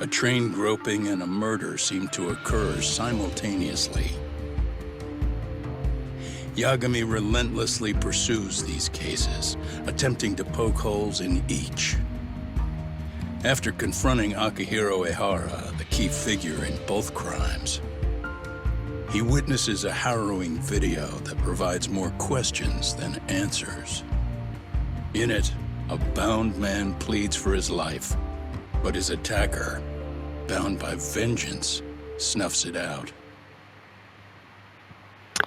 A train groping and a murder seem to occur simultaneously. Yagami relentlessly pursues these cases, attempting to poke holes in each. After confronting Akihiro Ehara, the key figure in both crimes, he witnesses a harrowing video that provides more questions than answers. In it, a bound man pleads for his life, but his attacker, bound by vengeance, snuffs it out.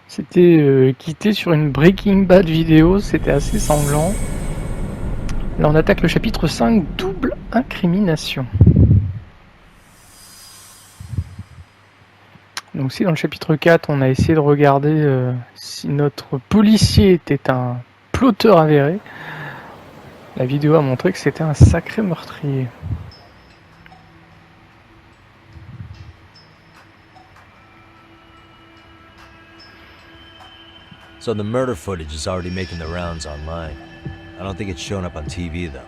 C'était quitté sur une Breaking Bad vidéo, c'était assez sanglant. Là on attaque le chapitre 5, double incrimination. Donc si dans le chapitre 4 on a essayé de regarder si notre policier était un plotteur avéré, la vidéo a montré que c'était un sacré meurtrier. So the murder footage is already making the rounds online. I don't think it's showing up on TV though.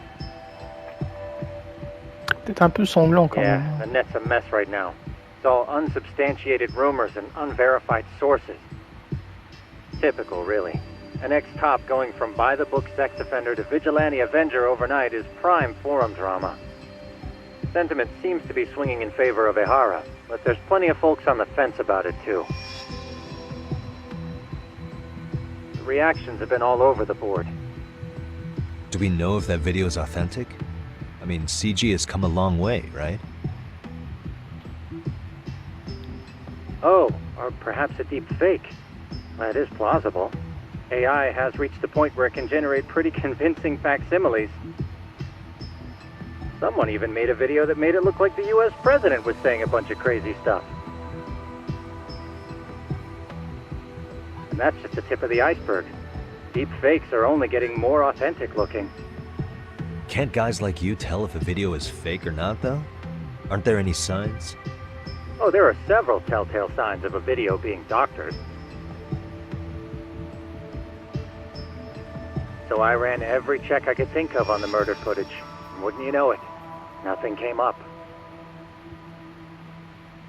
Peut-être un peu sanglant quand Yeah, même. the net's a mess right now. It's all unsubstantiated rumors and unverified sources. Typical, really. An ex-cop going from by-the-book sex offender to vigilante avenger overnight is prime forum drama. Sentiment seems to be swinging in favor of Ehara, but there's plenty of folks on the fence about it too. The reactions have been all over the board. Do we know if that video is authentic? I mean, CG has come a long way, right? Oh, or perhaps a deep fake. That is plausible. AI has reached the point where it can generate pretty convincing facsimiles. Someone even made a video that made it look like the US president was saying a bunch of crazy stuff. And that's just the tip of the iceberg. Deep fakes are only getting more authentic looking. Can't guys like you tell if a video is fake or not, though? Aren't there any signs? Oh, there are several telltale signs of a video being doctored. So I ran every check I could think of on the murder footage. And wouldn't you know it, nothing came up.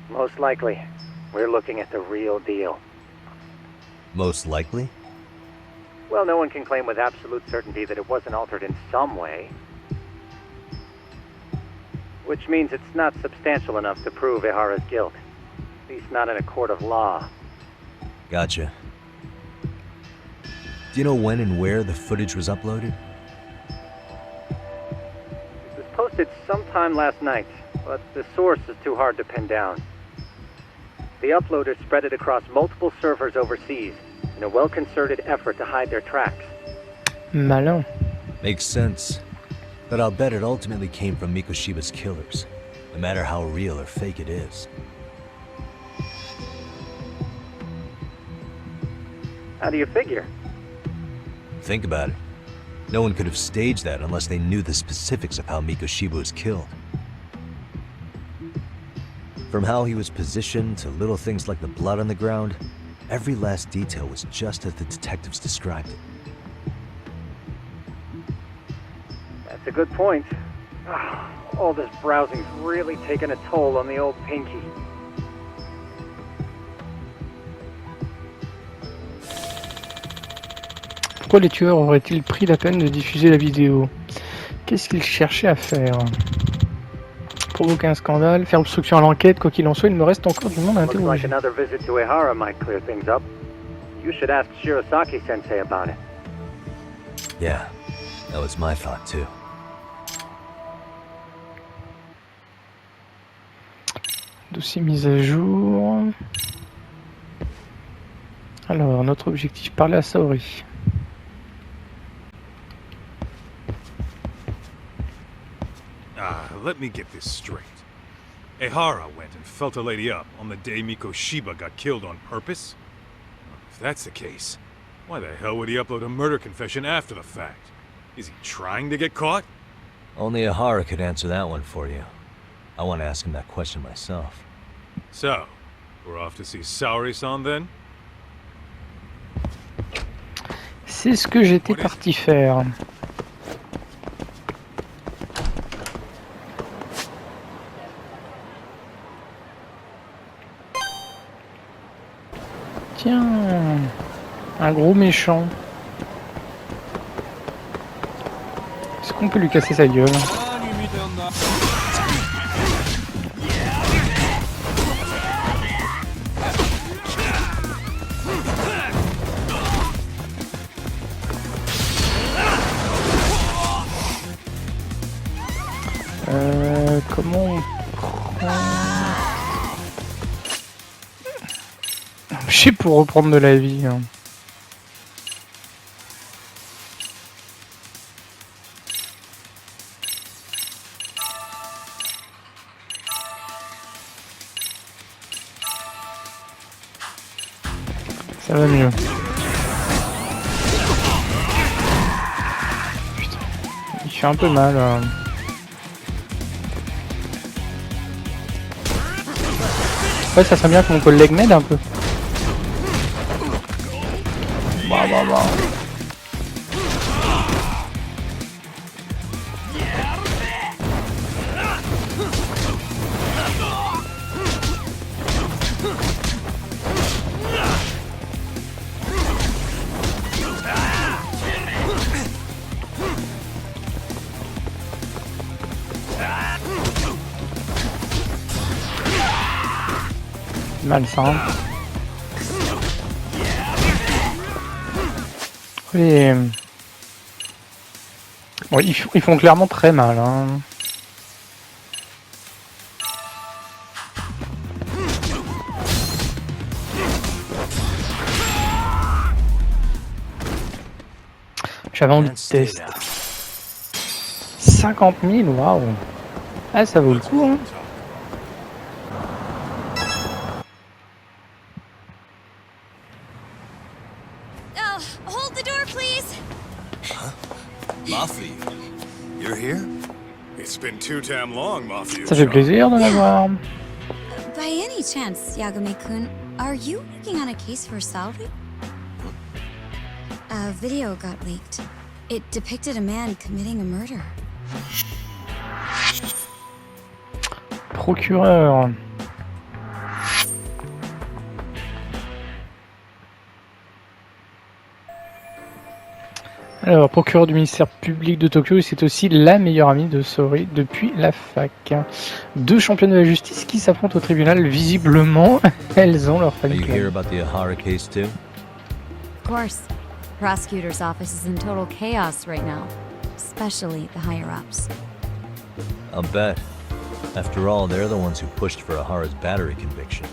Most likely, we're looking at the real deal. Most likely? Well, no one can claim with absolute certainty that it wasn't altered in some way. Which means it's not substantial enough to prove Ehara's guilt. At least not in a court of law. Gotcha. Do you know when and where the footage was uploaded? It was posted sometime last night, but the source is too hard to pin down. The uploaders spread it across multiple servers overseas in a well-concerted effort to hide their tracks. Malin. Makes sense. But I'll bet it ultimately came from Mikoshiba's killers, no matter how real or fake it is. How do you figure? Think about it. No one could have staged that unless they knew the specifics of how Mikoshiba was killed. From how he was positioned to little things like the blood on the ground, every last detail was just as the detectives described it. That's a good point. All this browsing's really taken a toll on the old pinky. Pourquoi les tueurs auraient-ils pris la peine de diffuser la vidéo? Qu'est-ce qu'ils cherchaient à faire? Provoquer un scandale, faire obstruction à l'enquête, quoi qu'il en soit, il me reste encore du monde à Looks like interroger. another visit to Ehara might clear things up. You should ask Shirosaki-sensei about it. Yeah, that was my thought too. Dossier mise à jour. Alors, notre objectif, parler à SAORI. Let me get this straight. Ehara went and felt a lady up on the day Mikoshiba got killed on purpose? If that's the case, why the hell would he upload a murder confession after the fact? Is he trying to get caught? Only Ehara could answer that one for you. I want to ask him that question myself. So, we're off to see Saori-san then? C'est ce que j'étais parti faire. Un gros méchant. Est-ce qu'on peut lui casser sa gueule? Comment on prend... Je sais pour reprendre de la vie. Hein. Ça va mieux. Putain. Il fait un peu mal. Hein. Ouais, ça serait bien que mon collègue m'aide un peu. Bah. Mal ça. Hein. Et... Bon, ils font clairement très mal. Hein. J'avais envie de tester. 50 000, waouh. Ah, ça vaut le coup, hein. Hold the door, please. Mafia, you're here? It's been too damn long, Mafia. Ça fait plaisir de l'avoir. By any chance, Yagami-kun, are you working on a case for SAORI? A video got leaked. It depicted a man committing a murder. Procureur. Alors, procureur du ministère public de Tokyo, c'est aussi la meilleure amie de SAORI depuis la fac. Deux championnes de la justice qui s'affrontent au tribunal. Visiblement, elles ont leur Are famille. you here about the Ahara case too? Of course. The prosecutor's office is in total chaos right now, especially the higher-ups. I'll bet. After all, they're the ones who pushed for Ahara's battery conviction.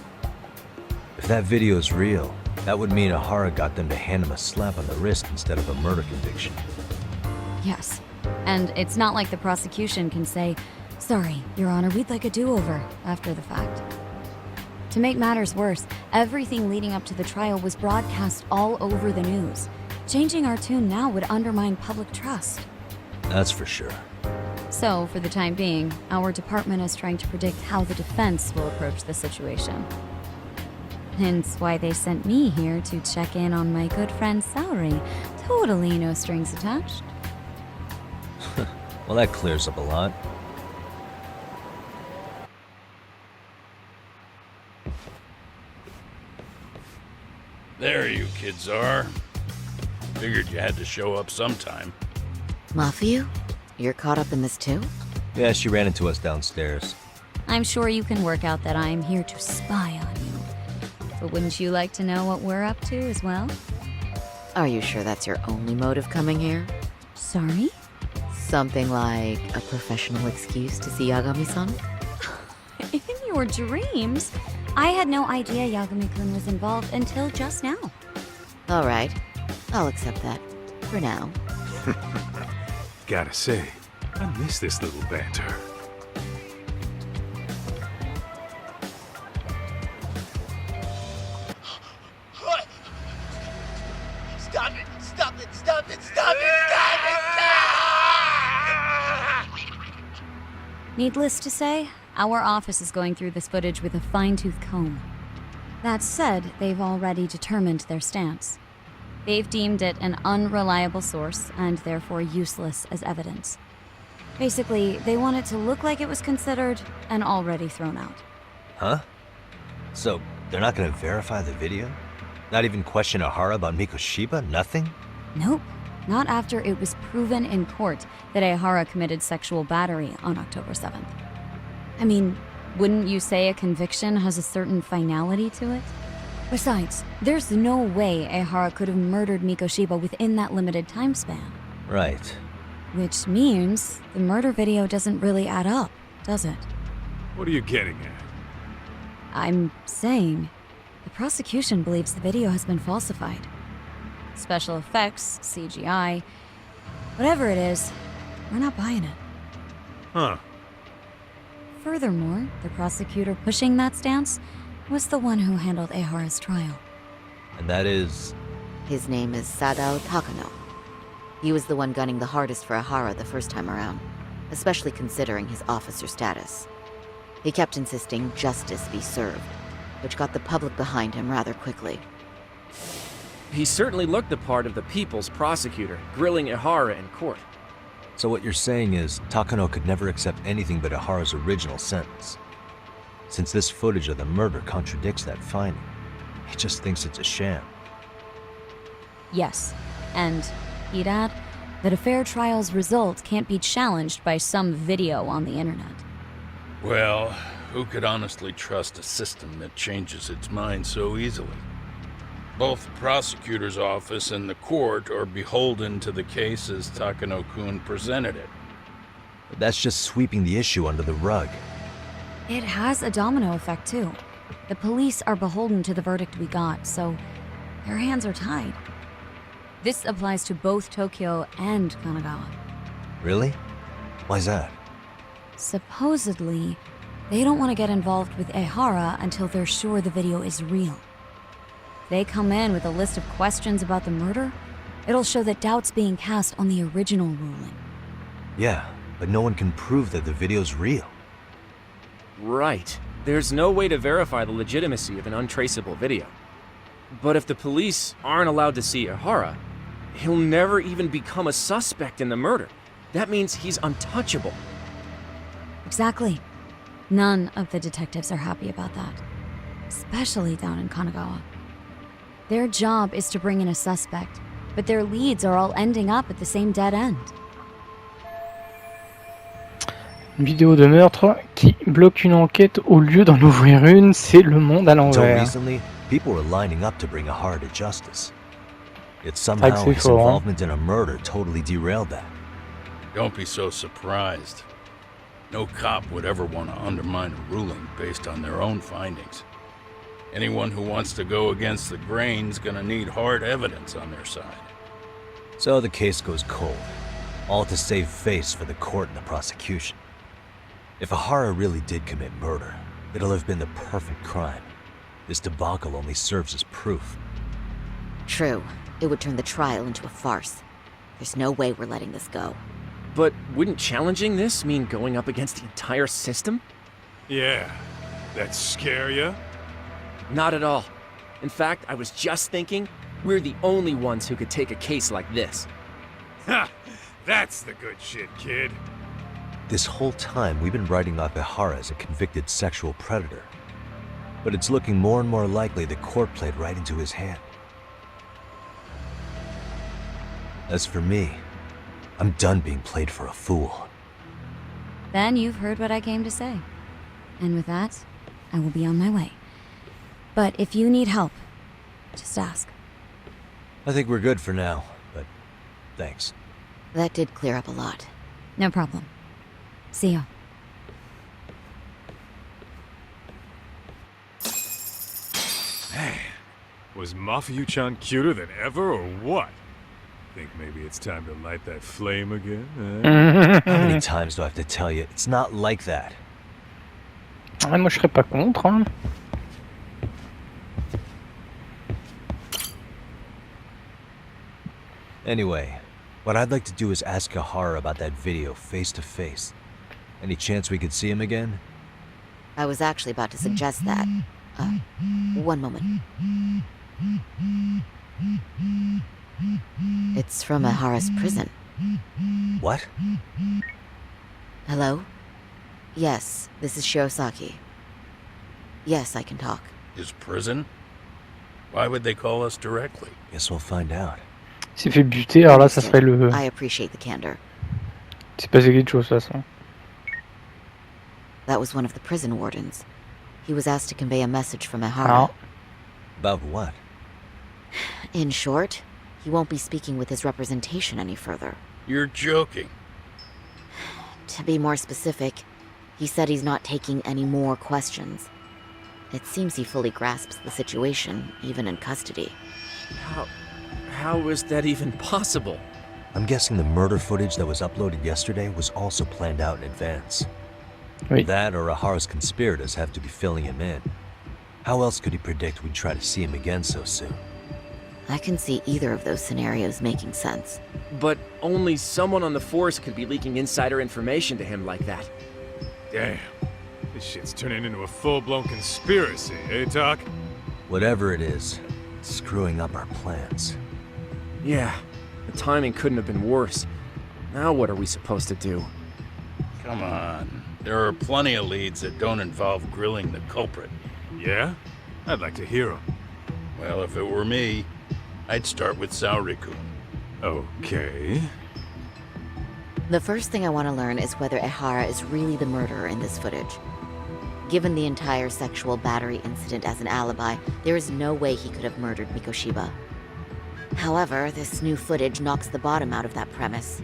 If that video is real, that would mean Ahara got them to hand him a slap on the wrist instead of a murder conviction. Yes. And it's not like the prosecution can say, "Sorry, Your Honor, we'd like a do-over," after the fact. To make matters worse, everything leading up to the trial was broadcast all over the news. Changing our tune now would undermine public trust. That's for sure. So, for the time being, our department is trying to predict how the defense will approach the situation. Hence why they sent me here to check in on my good friend SAORI. Totally no strings attached. Well, that clears up a lot. There you kids are. Figured you had to show up sometime. Mafia? You're caught up in this too? Yeah, she ran into us downstairs. I'm sure you can work out that I'm here to spy on you. But wouldn't you like to know what we're up to as well? Are you sure that's your only motive coming here? Sorry? Something like a professional excuse to see Yagami-san? In your dreams? I had no idea Yagami-kun was involved until just now. Alright, I'll accept that. For now. Gotta say, I miss this little banter. Stop it! Stop it! Stop it! Stop it! Stop it! Needless to say, our office is going through this footage with a fine-tooth comb. That said, they've already determined their stance. They've deemed it an unreliable source and therefore useless as evidence. Basically, they want it to look like it was considered and already thrown out. Huh? So, they're not gonna verify the video? Not even question Ahara about Mikoshiba? Nothing? Nope. Not after it was proven in court that Ehara committed sexual battery on October 7th. I mean, wouldn't you say a conviction has a certain finality to it? Besides, there's no way Ehara could have murdered Mikoshiba within that limited time span. Right. Which means the murder video doesn't really add up, does it? What are you getting at? I'm saying the prosecution believes the video has been falsified. Special effects, CGI, whatever it is, we're not buying it. Huh. Furthermore, the prosecutor pushing that stance was the one who handled Ehara's trial. And that is... His name is Sadao Takano. He was the one gunning the hardest for Ehara the first time around, especially considering his officer status. He kept insisting justice be served, which got the public behind him rather quickly. He certainly looked the part of the people's prosecutor, grilling Ehara in court. So what you're saying is, Takano could never accept anything but Ehara's original sentence. Since this footage of the murder contradicts that finding, he just thinks it's a sham. Yes, and he'd add that a fair trial's result can't be challenged by some video on the internet. Well, who could honestly trust a system that changes its mind so easily? Both the prosecutor's office and the court are beholden to the case as Takano-kun presented it. But that's just sweeping the issue under the rug. It has a domino effect, too. The police are beholden to the verdict we got, so their hands are tied. This applies to both Tokyo and Kanagawa. Really? Why's that? Supposedly, they don't want to get involved with Ehara until they're sure the video is real. They come in with a list of questions about the murder, it'll show that doubt's being cast on the original ruling. Yeah, but no one can prove that the video's real. Right. There's no way to verify the legitimacy of an untraceable video. But if the police aren't allowed to see Ehara, he'll never even become a suspect in the murder. That means he's untouchable. Exactly. None of the detectives are happy about that. Especially down in Kanagawa. Their job is to bring in a suspect, but their leads are all ending up at the same dead end. Une vidéo de meurtre qui bloque une enquête au lieu d'en ouvrir une, c'est le monde à Until l'envers. recently, people were lining up to bring Ehara to justice. Yet somehow c'est his faux, hein. involvement in a murder totally derailed that. Don't be so surprised. No cop would ever want to undermine a ruling based on their own findings. Anyone who wants to go against the grain's gonna need hard evidence on their side. So the case goes cold, all to save face for the court and the prosecution. If Ehara really did commit murder, it'll have been the perfect crime. This debacle only serves as proof. True, it would turn the trial into a farce. There's no way we're letting this go. But wouldn't challenging this mean going up against the entire system? Yeah. That scare ya? Not at all. In fact, I was just thinking, we're the only ones who could take a case like this. Ha! That's the good shit, kid. This whole time, we've been writing off Ehara as a convicted sexual predator. But it's looking more and more likely the court played right into his hand. As for me, I'm done being played for a fool. Then you've heard what I came to say. And with that, I will be on my way. But if you need help, just ask. I think we're good for now, but thanks. That did clear up a lot. No problem. See ya. Man, was Mafuyu-chan cuter than ever or what? Think maybe it's time to light that flame again, eh? How many times do I have to tell you? It's not like that. Ouais, moi je serais pas contre. Hein. Anyway, what I'd like to do is ask Ehara about that video face to face. Any chance we could see him again? I was actually about to suggest that. One moment. It's from Ehara's prison. What? Hello? Yes, this is Shirosaki. Yes, I can talk. His prison? Why would they call us directly? Guess we'll find out. Il s'est fait buter, alors là, ça serait le... I appreciate the candor. C'est passé quelque chose, de toute façon. That was one of the prison wardens. He was asked to convey a message from Ehara. Ah. About what? In short, he won't be speaking with his representation any further. You're joking. To be more specific, he said he's not taking any more questions. It seems he fully grasps the situation, even in custody. How is that even possible? I'm guessing the murder footage that was uploaded yesterday was also planned out in advance. Oui. That or Ahara's conspirators have to be filling him in. How else could he predict we'd try to see him again so soon? I can see either of those scenarios making sense. But only someone on the force could be leaking insider information to him like that. Damn. This shit's turning into a full-blown conspiracy, eh, Doc? Whatever it is, it's screwing up our plans. Yeah, the timing couldn't have been worse. Now what are we supposed to do? Come on. There are plenty of leads that don't involve grilling the culprit. Yeah? I'd like to hear them. Well, if it were me, I'd start with SAORI-kun. Okay. The first thing I want to learn is whether Ehara is really the murderer in this footage. Given the entire sexual battery incident as an alibi, there is no way he could have murdered Mikoshiba. However, this new footage knocks the bottom out of that premise.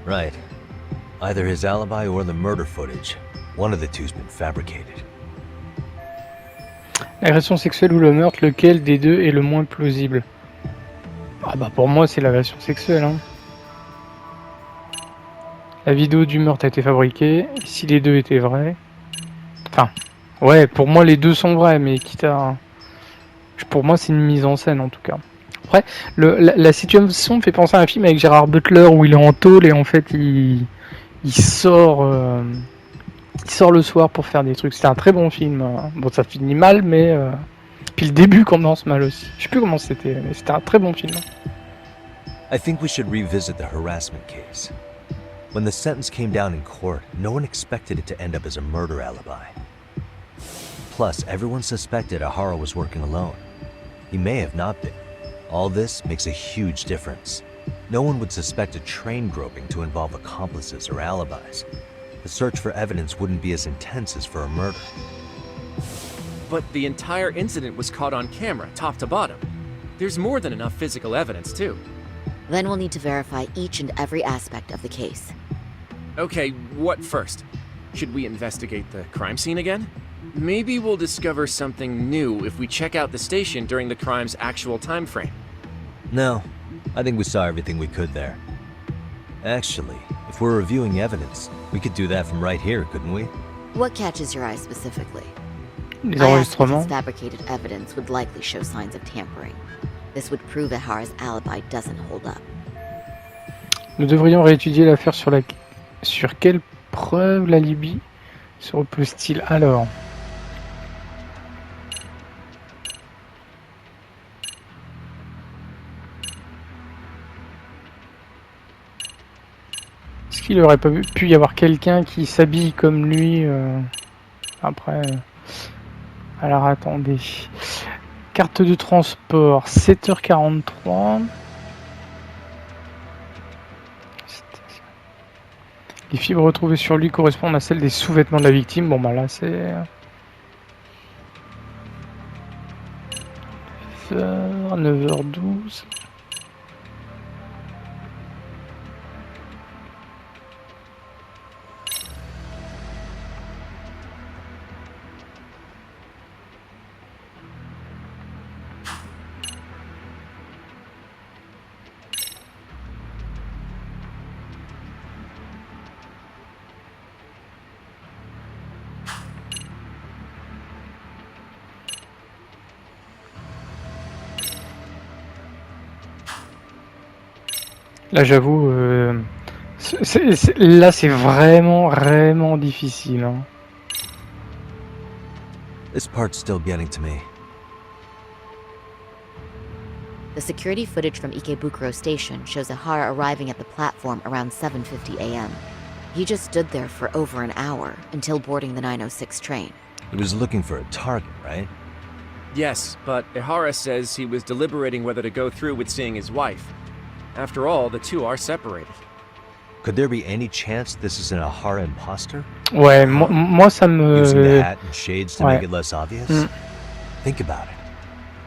Right. Either his alibi or the murder footage. One of the two's been fabricated. L'agression sexuelle ou le meurtre, lequel des deux est le moins plausible? Ah bah pour moi c'est l'agression sexuelle. Hein. La vidéo du meurtre a été fabriquée, si les deux étaient vrais... Enfin, ouais, pour moi les deux sont vrais, mais quitte à... Pour moi c'est une mise en scène en tout cas. Après, la situation me fait penser à un film avec Gérard Butler où il est en tôle et en fait il sort le soir pour faire des trucs. C'était un très bon film. Bon, ça finit mal, mais puis le début commence mal aussi. Je sais plus comment c'était, mais c'était un très bon film. I think we should revisit the harassment case. When the sentence came down in court, no one expected it to end up as a murder alibi. Plus, everyone suspected Ehara was working alone. He may have not been. All this makes a huge difference. No one would suspect a train groping to involve accomplices or alibis. The search for evidence wouldn't be as intense as for a murder. But the entire incident was caught on camera, top to bottom. There's more than enough physical evidence, too. Then we'll need to verify each and every aspect of the case. Okay, what first? Should we investigate the crime scene again? Maybe we'll discover something new if we check out the station during the crime's actual time frame. No, I think we saw everything we could there. Actually, if we're reviewing evidence, we could do that from right here, couldn't we? What catches your eye specifically? Les I asked if enregistrements. his fabricated evidence would likely show signs of tampering. This would prove Ehara's alibi doesn't hold up. Nous devrions réétudier l'affaire sur quelle preuve l'alibi se repose-t-il alors? Est-ce qu'il aurait pas pu y avoir quelqu'un qui s'habille comme lui après alors attendez. Carte de transport, 7h43. Les fibres retrouvées sur lui correspondent à celles des sous-vêtements de la victime. Bon bah là c'est... 9h12. Là j'avoue, là c'est vraiment difficile. Hein. This part's still getting to me. The security footage from Ikebukuro Station shows Ehara arriving at the platform around 7:50 a.m. He just stood there for over an hour until boarding the 906 train. He was looking for a target, right? Yes, but Ihara says he was deliberating whether to go through with seeing his wife. After all, the two are separated. Could there be any chance this is an Ihara imposter? Ouais, moi ça me... Using the hat and shades to Ouais. make it less obvious? Think about it.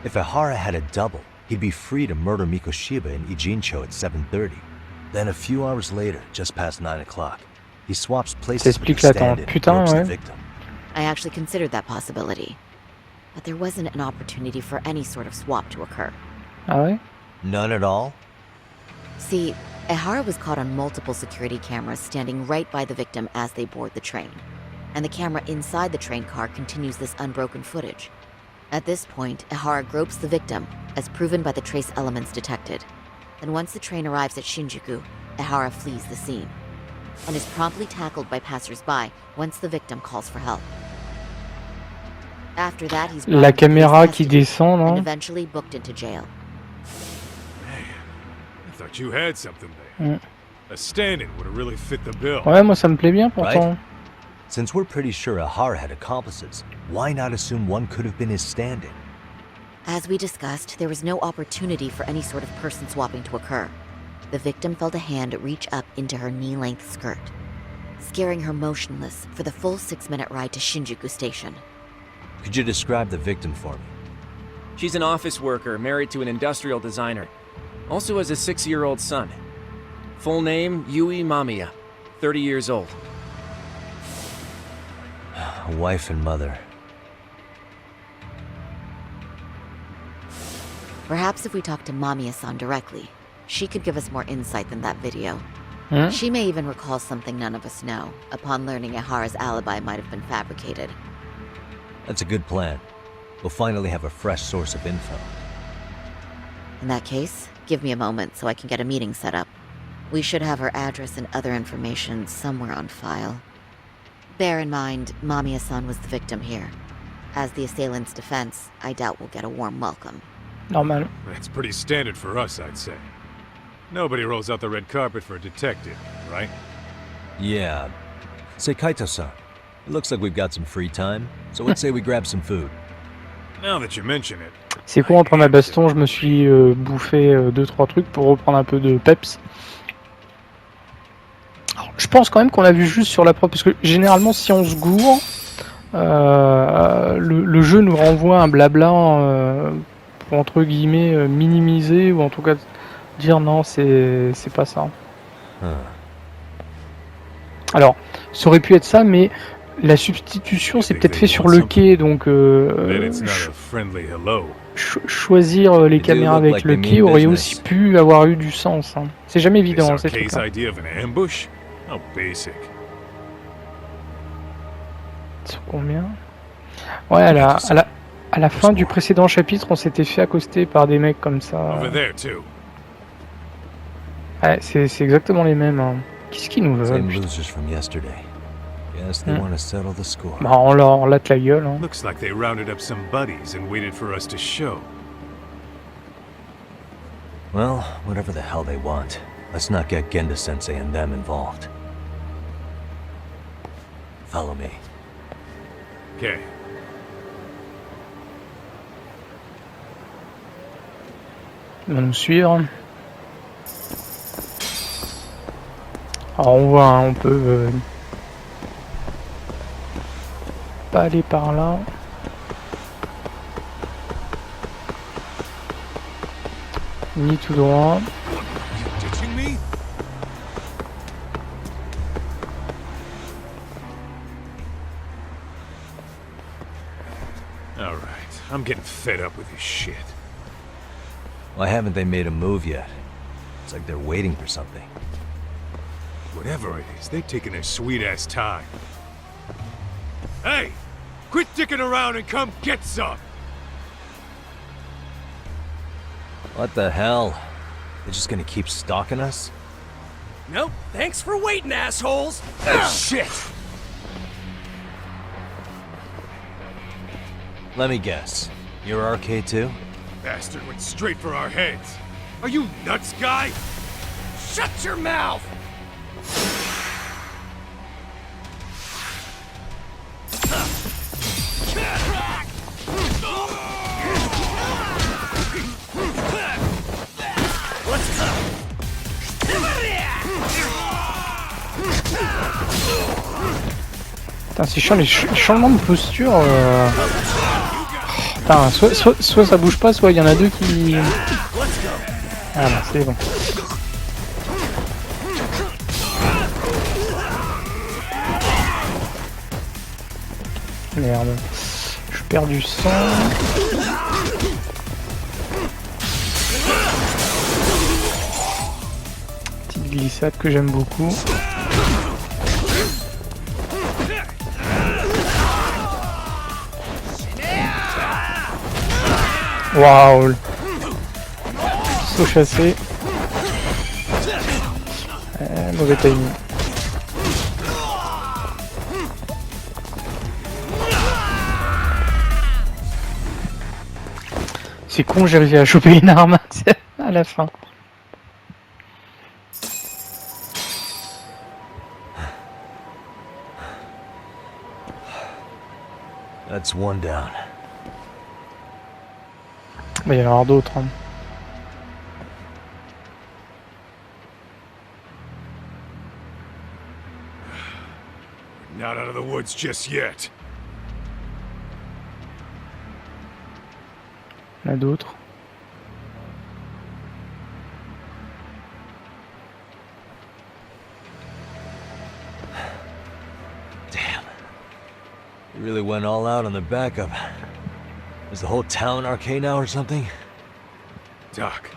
If Ihara had a double, he'd be free to murder Mikoshiba in Ijincho at 7:30. Then a few hours later, just past 9 o'clock, he swaps places with explique the l'attente. stand-in and Putain, ropes the ouais. victim. I actually considered that possibility. But there wasn't an opportunity for any sort of swap to occur. Ah ouais? None at all? See, Ihara was caught on multiple security cameras standing right by the victim as they board the train. And the camera inside the train car continues this unbroken footage. At this point, Ihara gropes the victim, as proven by the trace elements detected. Then once the train arrives at Shinjuku, Ihara flees the scene, and is promptly tackled by passers-by once the victim calls for help. After that, he's brought La into police caméra qui custody descend, and non? eventually booked into jail. I thought you had something there. A stand-in would have really fit the bill. Ouais, moi ça me plaît bien pourtant. Since we're pretty sure Ihara had accomplices, why not assume one could have been his stand-in? As we discussed, there was no opportunity for any sort of person swapping to occur. The victim felt a hand reach up into her knee-length skirt, scaring her motionless for the full 6-minute ride to Shinjuku Station. Could you describe the victim for me? She's an office worker married to an industrial designer. Also has a 6-year-old son. Full name, Yui Mamiya, 30 years old. A wife and mother. Perhaps if we talk to Mamiya-san directly, she could give us more insight than that video. She may even recall something none of us know, upon learning Ihara's alibi might have been fabricated. That's a good plan. We'll finally have a fresh source of info. In that case, give me a moment so I can get a meeting set up. We should have her address and other information somewhere on file. Bear in mind, Mamiya-san was the victim here. As the assailant's defense, I doubt we'll get a warm welcome. Normal. That's pretty standard for us, I'd say. Nobody rolls out the red carpet for a detective, right? Yeah. Say, Kaito-san, it looks like we've got some free time, so let's say we grab some food. Now that you mention it. C'est quoi, après ma baston, je me suis bouffé 2-3 trucs pour reprendre un peu de peps. Alors, je pense quand même qu'on a vu juste sur la preuve, parce que généralement si on se gourre, le jeu nous renvoie un blabla pour entre guillemets minimiser, ou en tout cas dire non, c'est pas ça. Alors, ça aurait pu être ça, mais la substitution c'est peut-être fait sur le quai, donc choisir les caméras avec le quai aurait aussi pu avoir eu du sens. Hein. C'est jamais évident, hein, ces trucs-là. How basic. Sur combien? Ouais, à la fin du précédent chapitre, on s'était fait accoster par des mecs comme ça. Ouais, c'est exactement les mêmes. Hein. Qu'est-ce qu'ils nous veulent? Bah, on leur latte la gueule. Hein. Looks like they rounded up some buddies and waited for us to show. Well, whatever the hell they want, let's not get Genda-sensei and them involved. Follow me. Okay. Ils vont nous suivre. Alors on voit, hein, on peut pas aller par là. Ni tout droit. Alright, I'm getting fed up with this shit. Why haven't they made a move yet? It's like they're waiting for something. Whatever it is, they're taking their sweet-ass time. Hey! Quit dicking around and come get some! What the hell? They're just gonna keep stalking us? Nope, thanks for waiting, assholes! Oh, shit! Let me guess. You're RK too? Bastard went straight for our heads. Are you nuts, guy? Shut your mouth! Putain, c'est chiant les changements de posture. Putain, soit ça bouge pas, soit il y en a deux qui. Ah bah c'est bon. Merde. Je perds du sang. Petite glissade que j'aime beaucoup. Waouh. Saut chassé. Mauvais timing. C'est con, j'ai réussi à choper une arme à la fin. That's one down. Bah, il va y en avoir d'autres. Hein. Not out of the woods just yet. Il y en a d'autres. Damn. They really went all out on the backup. Is the whole town arcane now or something? Doc,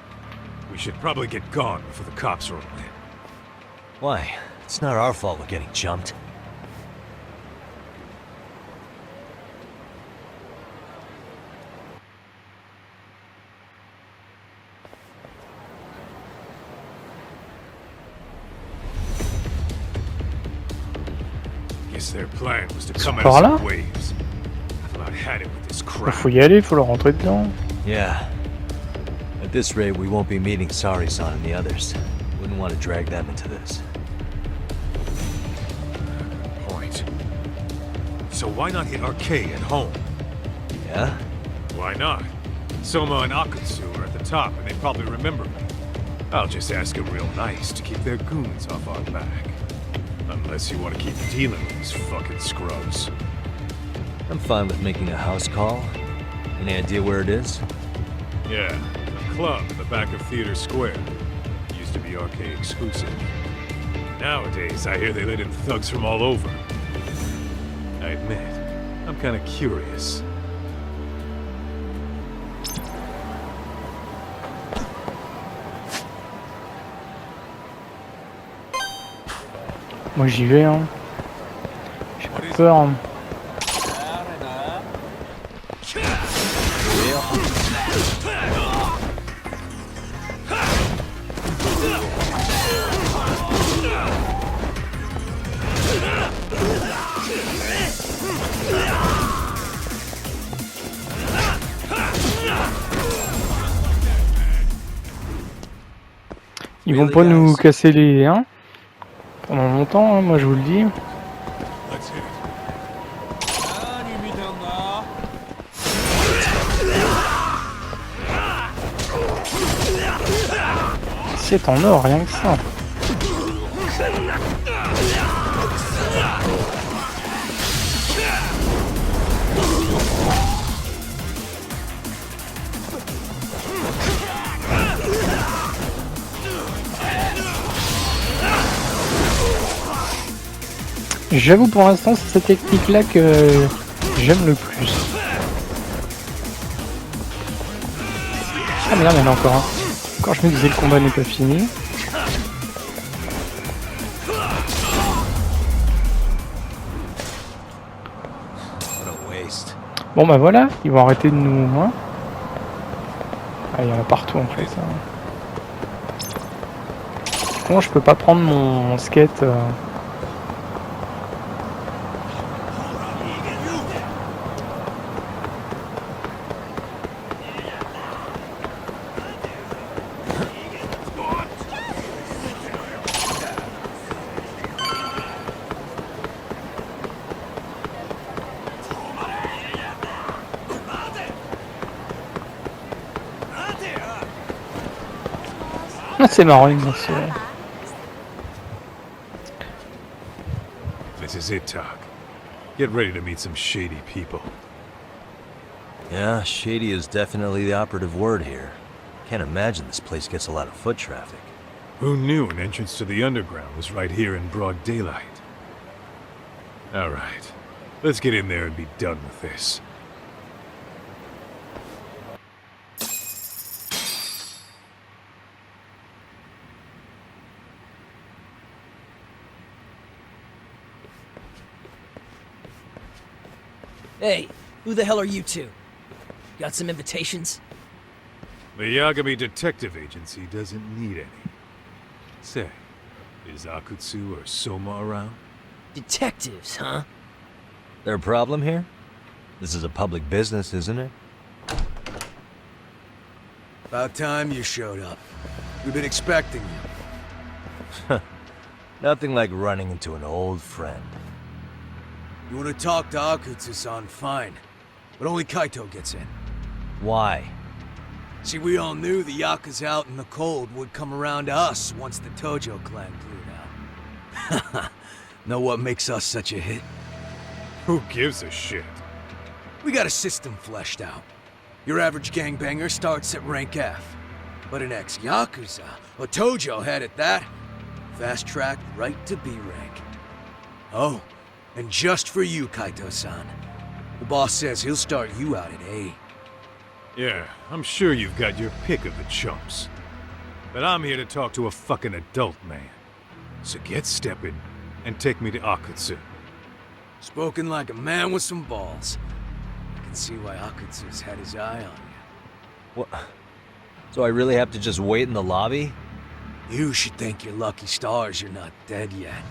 we should probably get gone before the cops roll in. Why? It's not our fault we're getting jumped. Guess their plan was to come par out là? some waves. I've about had it with this crowd. Faut y aller, faut leur rentrer dedans. Yeah. At this rate, we won't be meeting Saori-san and the others. Wouldn't want to drag them into this. Point. So why not hit Arcade at home? Yeah? Why not? Soma and Akutsu are at the top, and they probably remember me. I'll just ask them real nice to keep their goons off our back. Unless you want to keep dealing with these fucking scrubs. I'm fine with making a house call. Any idea where it is? Yeah, a club in the back of Theater Square. Used to be arcade exclusive. Nowadays, I hear they let in thugs from all over. I admit, I'm kinda curious. Moi j'y vais, hein. J'ai pas peur. Hein. Ils vont pas nous casser les... Hein pendant longtemps, hein, moi je vous le dis. C'est en or, rien que ça. J'avoue pour l'instant c'est cette technique là que j'aime le plus. Ah merde, il y en a encore un. Quand je me disais le combat n'est pas fini. Bon bah voilà, ils vont arrêter de nous... Hein. Ah il y en a partout en fait. Comment je peux pas prendre mon skate c'est marrant, merci. This is it, Doc. Get ready to meet some shady people. Yeah, shady is definitely the operative word here. Can't imagine this place gets a lot of foot traffic. Who knew an entrance to the underground was right here in broad daylight? Alright, let's get in there and be done with this. Hey, who the hell are you two? Got some invitations? The Yagami Detective Agency doesn't need any. Say, is Akutsu or Soma around? Detectives, huh? There a problem here? This is a public business, isn't it? About time you showed up. We've been expecting you. Nothing like running into an old friend. You want to talk to Akutsu-san, fine. But only Kaito gets in. Why? See, we all knew the Yakuza out in the cold would come around to us once the Tojo clan cleared out. Know what makes us such a hit? Who gives a shit? We got a system fleshed out. Your average gangbanger starts at rank F. But an ex-Yakuza, a Tojo head at that, fast-tracked right to B rank. Oh, and just for you, Kaito-san. The boss says he'll start you out at A. Yeah, I'm sure you've got your pick of the chumps. But I'm here to talk to a fucking adult man. So get stepping and take me to Akutsu. Spoken like a man with some balls. I can see why Akutsu's had his eye on you. What? So I really have to just wait in the lobby? You should thank your lucky stars you're not dead yet.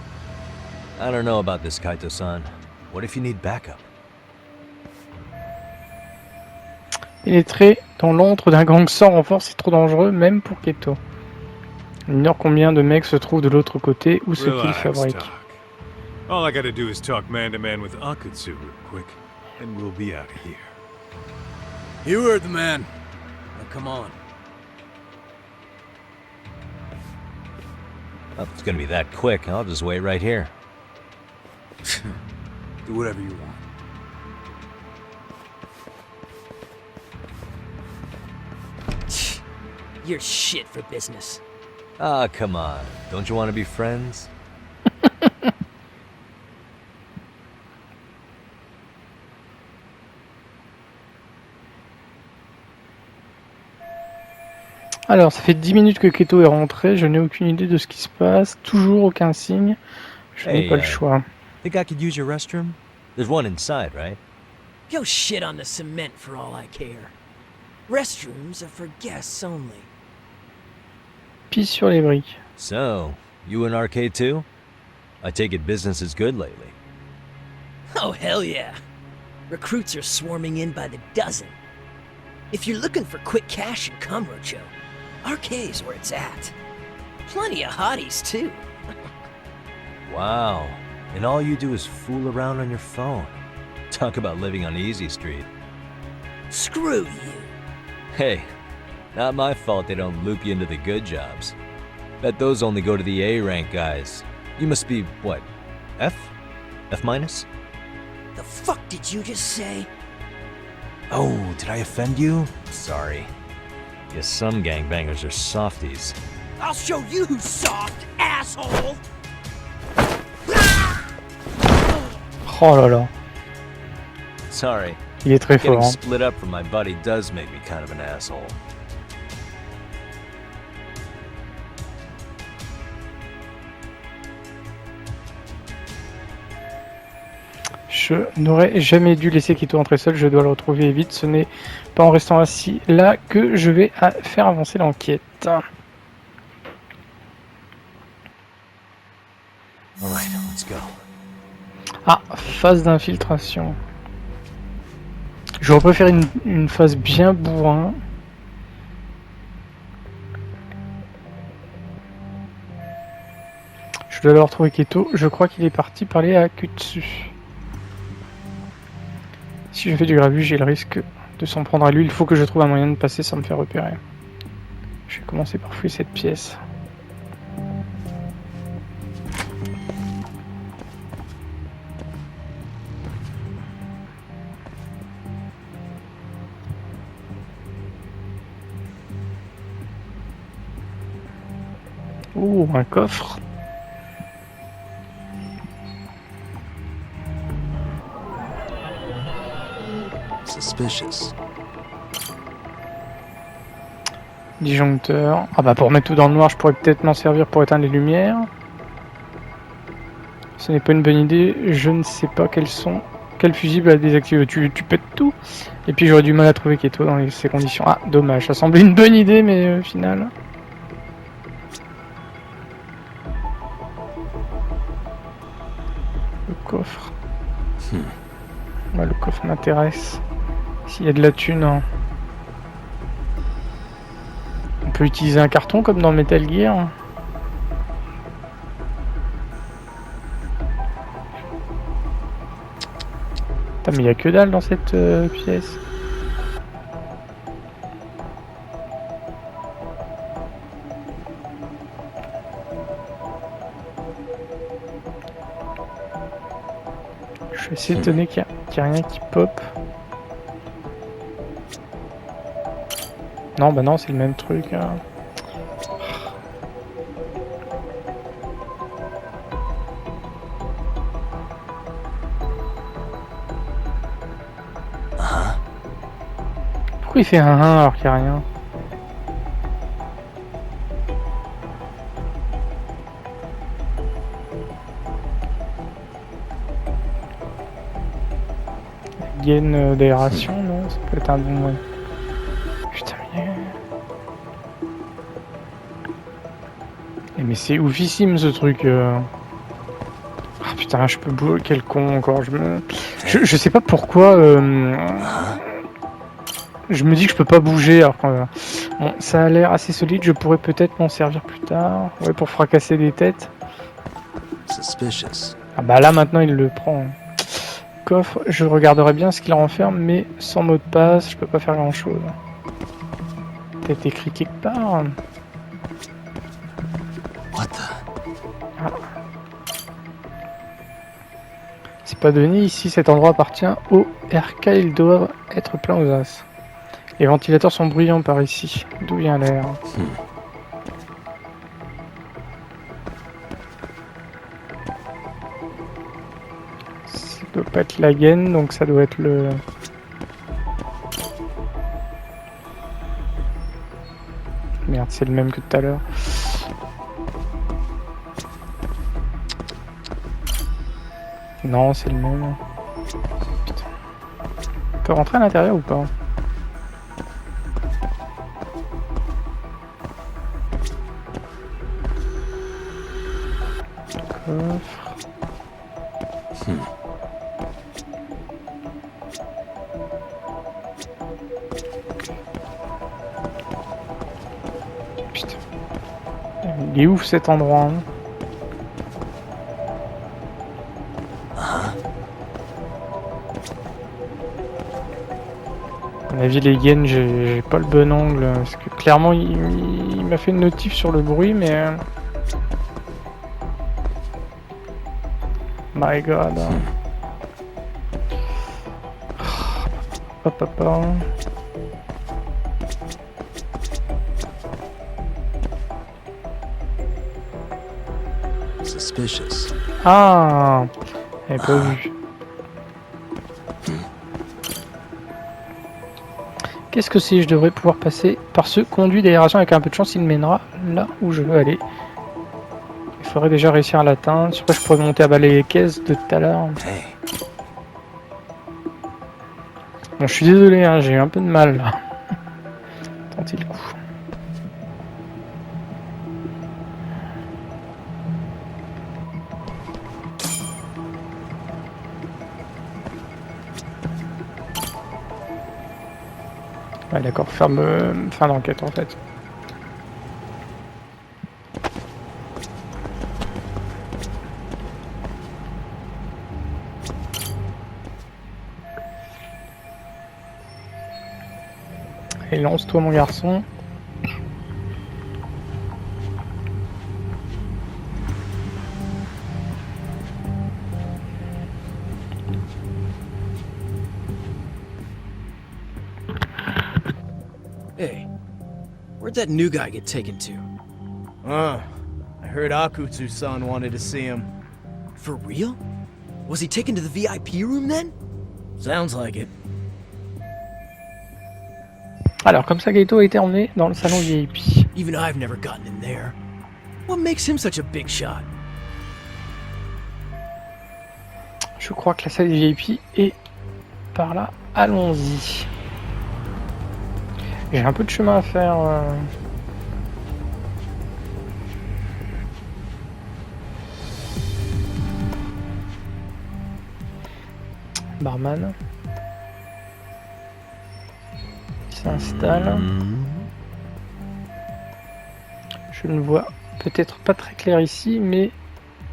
I don't know about this, Kaito-san. What if you need backup? Pénétrer dans l'antre d'un gang sans renfort, c'est trop dangereux, même pour Keto. Il ignore combien de mecs se trouvent de l'autre côté ou ce qu'ils Relax, fabriquent. Doc. All I gotta do is talk man-to-man with Akutsu real quick, and we'll be out of here. You heard the man. Now come on. If it's gonna be that quick, I'll just wait right here. Do whatever you want. You're shit for business. Ah, come on. Don't you want to be friends? Alors, ça fait 10 minutes que Keto est rentré, je n'ai aucune idée de ce qui se passe, toujours aucun signe, je n'ai pas le choix. Think I could use your restroom? There's one inside, right? Go shit on the cement for all I care. Restrooms are for guests only. Pisse sur les briques. So, you in arcade too? I take it business is good lately. Oh, hell yeah. Recruits are swarming in by the dozen. If you're looking for quick cash in Kamurocho, arcade's where it's at. Plenty of hotties, too. Wow. And all you do is fool around on your phone. Talk about living on Easy Street. Screw you. Hey, not my fault they don't loop you into the good jobs. Bet those only go to the A rank guys. You must be, what, F? F minus? The fuck did you just say? Oh, did I offend you? Sorry. Guess some gangbangers are softies. I'll show you who's soft, asshole! Oh là là, Sorry. il est très fort. Getting Hein. split up from my buddy does make me kind of an asshole. Je n'aurais jamais dû laisser Keto entrer seul, je dois le retrouver vite. Ce n'est pas en restant assis là que je vais faire avancer l'enquête. Alright, let's go. Ah, phase d'infiltration. J'aurais préféré une phase bien bourrin. Je dois le retrouver Keto, je crois qu'il est parti parler à Akutsu. Si je fais du grabuge, j'ai le risque de s'en prendre à lui. Il faut que je trouve un moyen de passer sans me faire repérer. Je vais commencer par fouiller cette pièce. Oh, un coffre. Suspicious. Disjoncteur. Ah bah pour mettre tout dans le noir, je pourrais peut-être m'en servir pour éteindre les lumières. Ce n'est pas une bonne idée. Je ne sais pas quels sont. Quel fusible à désactiver. Tu pètes tout. Et puis j'aurais du mal à trouver KAITO dans ces conditions. Ah, dommage. Ça semblait une bonne idée, mais au final... Le coffre. Ouais, le coffre m'intéresse. S'il y a de la thune... Hein. On peut utiliser un carton comme dans Metal Gear. Putain, mais il y a que dalle dans cette pièce. Je suis assez étonné qu'il y a rien qui pop. Non, bah non, c'est le même truc. Hein. Pourquoi il fait un 1 alors qu'il n'y a rien? Gain d'aération, non? Ça peut être un bon moyen. Putain, mais... mais c'est oufissime ce truc. Ah putain, je peux bouger. Quel con encore. Je sais pas pourquoi. Je me dis que je peux pas bouger. Alors bon, ça a l'air assez solide. Je pourrais peut-être m'en servir plus tard. Ouais, pour fracasser des têtes. Suspicious. Ah bah là maintenant il le prend. Coffre, je regarderai bien ce qu'il renferme, mais sans mot de passe, je peux pas faire grand chose. Peut-être écrit quelque part. What the... Ah. C'est pas donné ici, cet endroit appartient au RK, ils doivent être pleins aux as. Les ventilateurs sont bruyants par ici. D'où vient l'air? Ça doit pas être la gaine, donc ça doit être le... Merde, c'est le même que tout à l'heure. Non, c'est le même. Putain. On peut rentrer à l'intérieur ou pas? Coffre. Putain. Il est ouf cet endroit. Hein. À mon avis, les gaines, j'ai pas le bon angle. Parce que clairement, il m'a fait une notif sur le bruit, mais. My god. Hop, hop, hop. Suspicious. Ah, j'avais pas vu. Qu'est-ce que c'est? Je devrais pouvoir passer par ce conduit d'aération avec un peu de chance, il me mènera là où je veux aller. Il faudrait déjà réussir à l'atteindre. Sur quoi je pourrais monter à balayer les caisses de tout à l'heure. Bon, je suis désolé, hein, j'ai eu un peu de mal là. Tentez le coup. Ouais, d'accord, fin d'enquête en fait. Et lance-toi mon garçon. Hey, where'd that new guy get taken to? I heard Akutsu-san wanted to see him. For real? Was he taken to the VIP room then? Sounds like it. Alors, comme ça, Kaito a été emmené dans le salon VIP. Even I've never gotten in there. What makes him such a big shot? Je crois que la salle VIP est par là. Allons-y. J'ai un peu de chemin à faire. Barman. Il s'installe. Je ne vois peut-être pas très clair ici, mais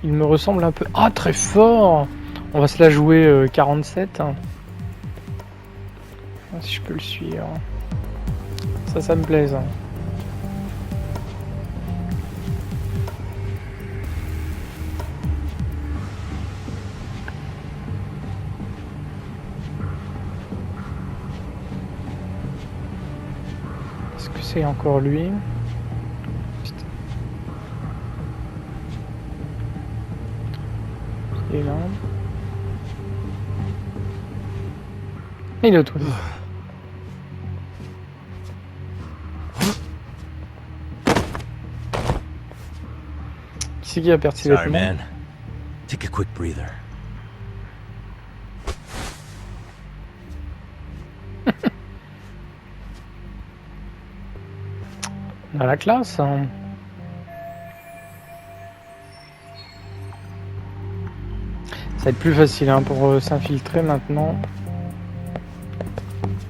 il me ressemble un peu... Ah, très fort! On va se la jouer 47. Si je peux le suivre. Ça me plaise. Est-ce que c'est encore lui? Putain. Il est là. Il est au toilette. Qui c'est qui a perdu ses Sorry, vêtements? man. Take a quick breather. On a la classe. Hein. Ça va être plus facile hein, pour s'infiltrer maintenant.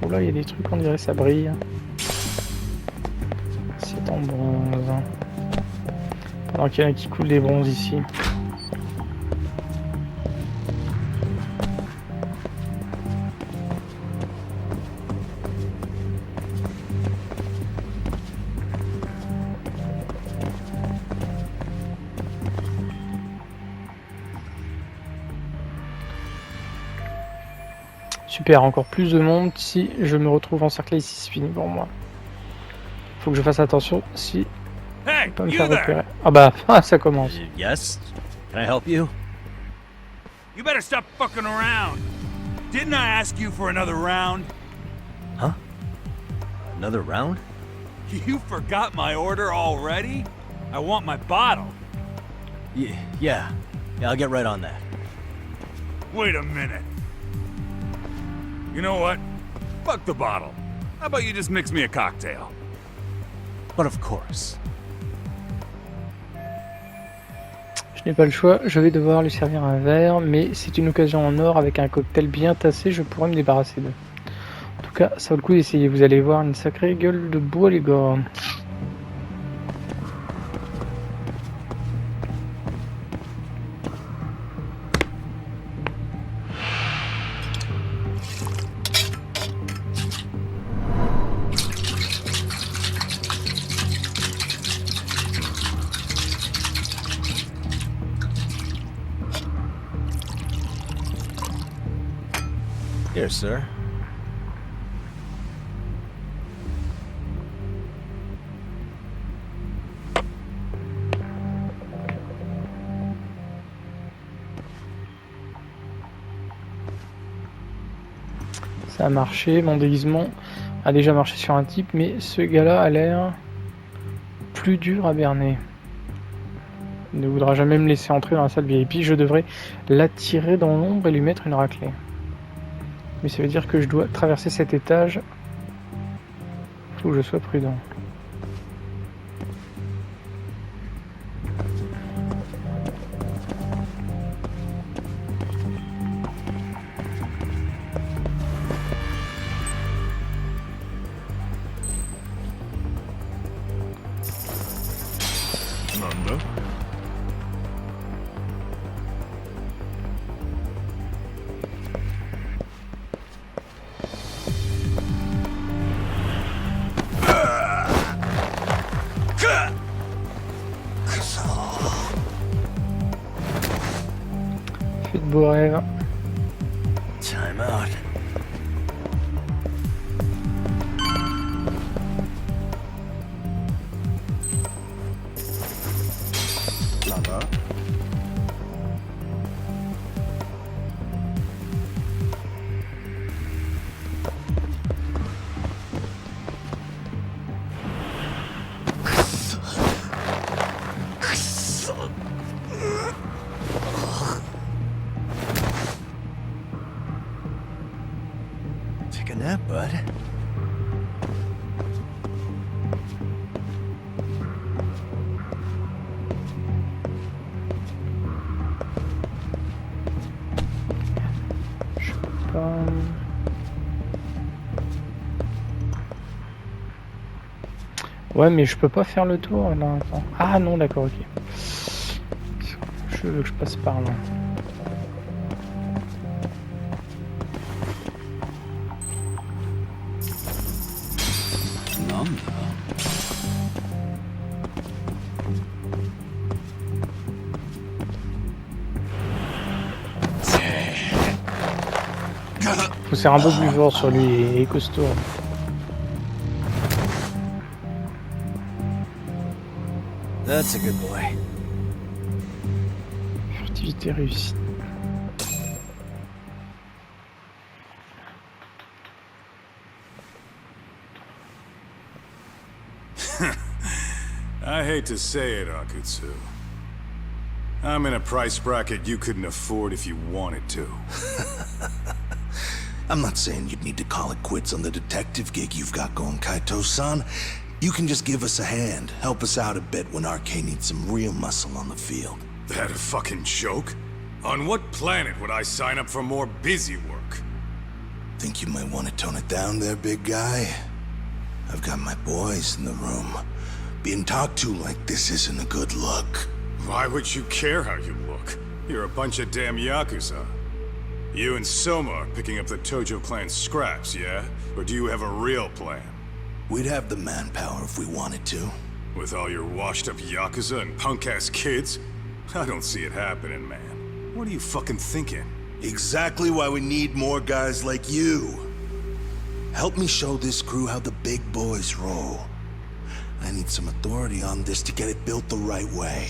Oh là, il y a des trucs, on dirait ça brille. C'est en bronze. Alors qu'il y en a qui coulent des bronzes ici. Super, encore plus de monde. Si je me retrouve encerclé ici, c'est fini pour moi. Faut que je fasse attention si je Hey, peux pas me you faire there! repérer. Ah bah, ça commence. Yes? Can I help you? You better stop fucking around. Didn't I ask you for another round? Huh? Another round? You forgot my order already? I want my bottle. Yeah, I'll get right on that. Wait a minute. You know what? Fuck the bottle. How about you just mix me a cocktail? But of course. Je n'ai pas le choix, je vais devoir lui servir un verre, mais c'est une occasion en or, avec un cocktail bien tassé, je pourrais me débarrasser d'eux. En tout cas, ça vaut le coup d'essayer, vous allez voir une sacrée gueule de bois les gars. Here, sir. Ça a marché, mon déguisement a déjà marché sur un type, mais ce gars-là a l'air plus dur à berner. Il ne voudra jamais me laisser entrer dans la salle VIP, je devrais l'attirer dans l'ombre et lui mettre une raclée. Mais ça veut dire que je dois traverser cet étage. Faut que je sois prudent. Fais de beaux rêves. Time out. Take a nap, bud. Ouais, mais je peux pas faire le tour là. Attends. Ah non, d'accord, ok. Je veux que je passe par là. Non. Faut faire un peu plus fort sur lui et costaud. That's a good boy. Furtivité réussie. I hate to say it, Akutsu. I'm in a price bracket you couldn't afford if you wanted to. I'm not saying you'd need to call it quits on the detective gig you've got going, Kaito-san. You can just give us a hand, help us out a bit when RK needs some real muscle on the field. That a fucking joke? On what planet would I sign up for more busy work? Think you might want to tone it down there, big guy? I've got my boys in the room. Being talked to like this isn't a good look. Why would you care how you look? You're a bunch of damn Yakuza. You and Soma are picking up the Tojo clan scraps, yeah? Or do you have a real plan? We'd have the manpower if we wanted to. With all your washed-up Yakuza and punk-ass kids? I don't see it happening, man. What are you fucking thinking? Exactly why we need more guys like you. Help me show this crew how the big boys roll. I need some authority on this to get it built the right way.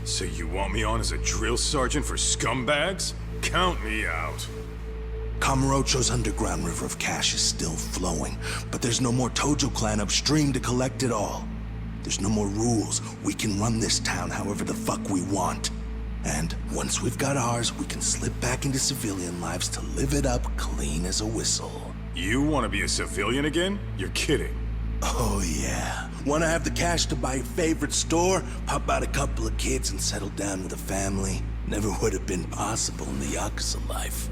So you want me on as a drill sergeant for scumbags? Count me out. Kamurocho's underground river of cash is still flowing, but there's no more Tojo clan upstream to collect it all. There's no more rules. We can run this town however the fuck we want. And once we've got ours, we can slip back into civilian lives to live it up clean as a whistle. You want to be a civilian again? You're kidding. Oh yeah. Want to have the cash to buy your favorite store, pop out a couple of kids and settle down with a family? Never would have been possible in the Yakuza life.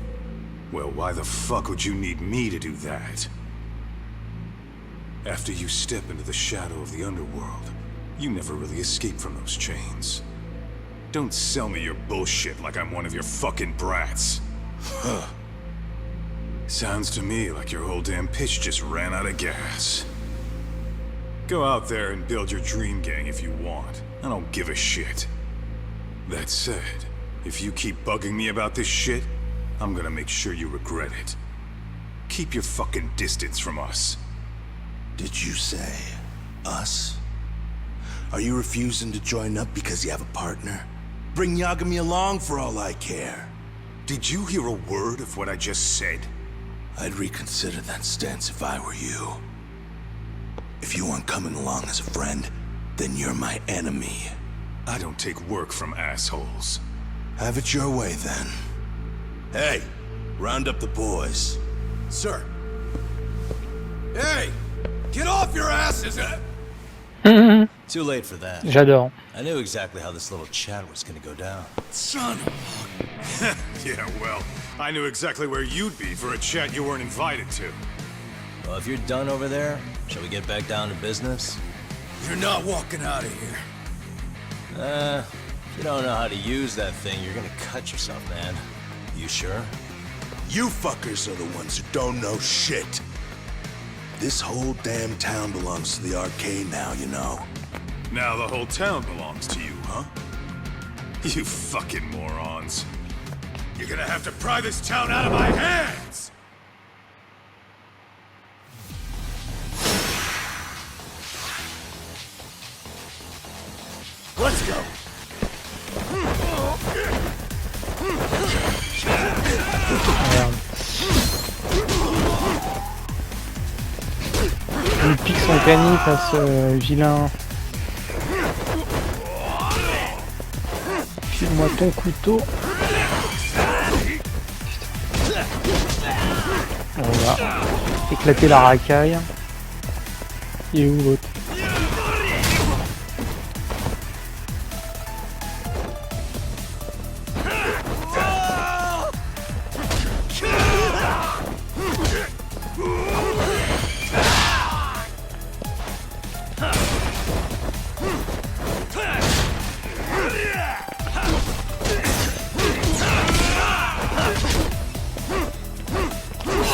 Well, why the fuck would you need me to do that? After you step into the shadow of the underworld, you never really escape from those chains. Don't sell me your bullshit like I'm one of your fucking brats. Huh. Sounds to me like your whole damn pitch just ran out of gas. Go out there and build your dream gang if you want. I don't give a shit. That said, if you keep bugging me about this shit, I'm gonna make sure you regret it. Keep your fucking distance from us. Did you say us? Are you refusing to join up because you have a partner? Bring Yagami along for all I care. Did you hear a word of what I just said? I'd reconsider that stance if I were you. If you aren't coming along as a friend, then you're my enemy. I don't take work from assholes. Have it your way, then. Hey, round up the boys. Sir. Hey! Get off your asses! Too late for that. J'adore. I knew exactly how this little chat was gonna go down. Son of Yeah, well, I knew exactly where you'd be for a chat you weren't invited to. Well, if you're done over there, shall we get back down to business? You're not walking out of here. If you don't know how to use that thing, you're gonna cut yourself, man. You sure? You fuckers are the ones who don't know shit. This whole damn town belongs to the arcade now, you know. Now the whole town belongs to you, huh? You fucking morons. You're gonna have to pry this town out of my hands! Let's go. Merde. Il pique son canif à ce vilain. File-moi ton couteau. On va éclater la racaille. Il est où l'autre?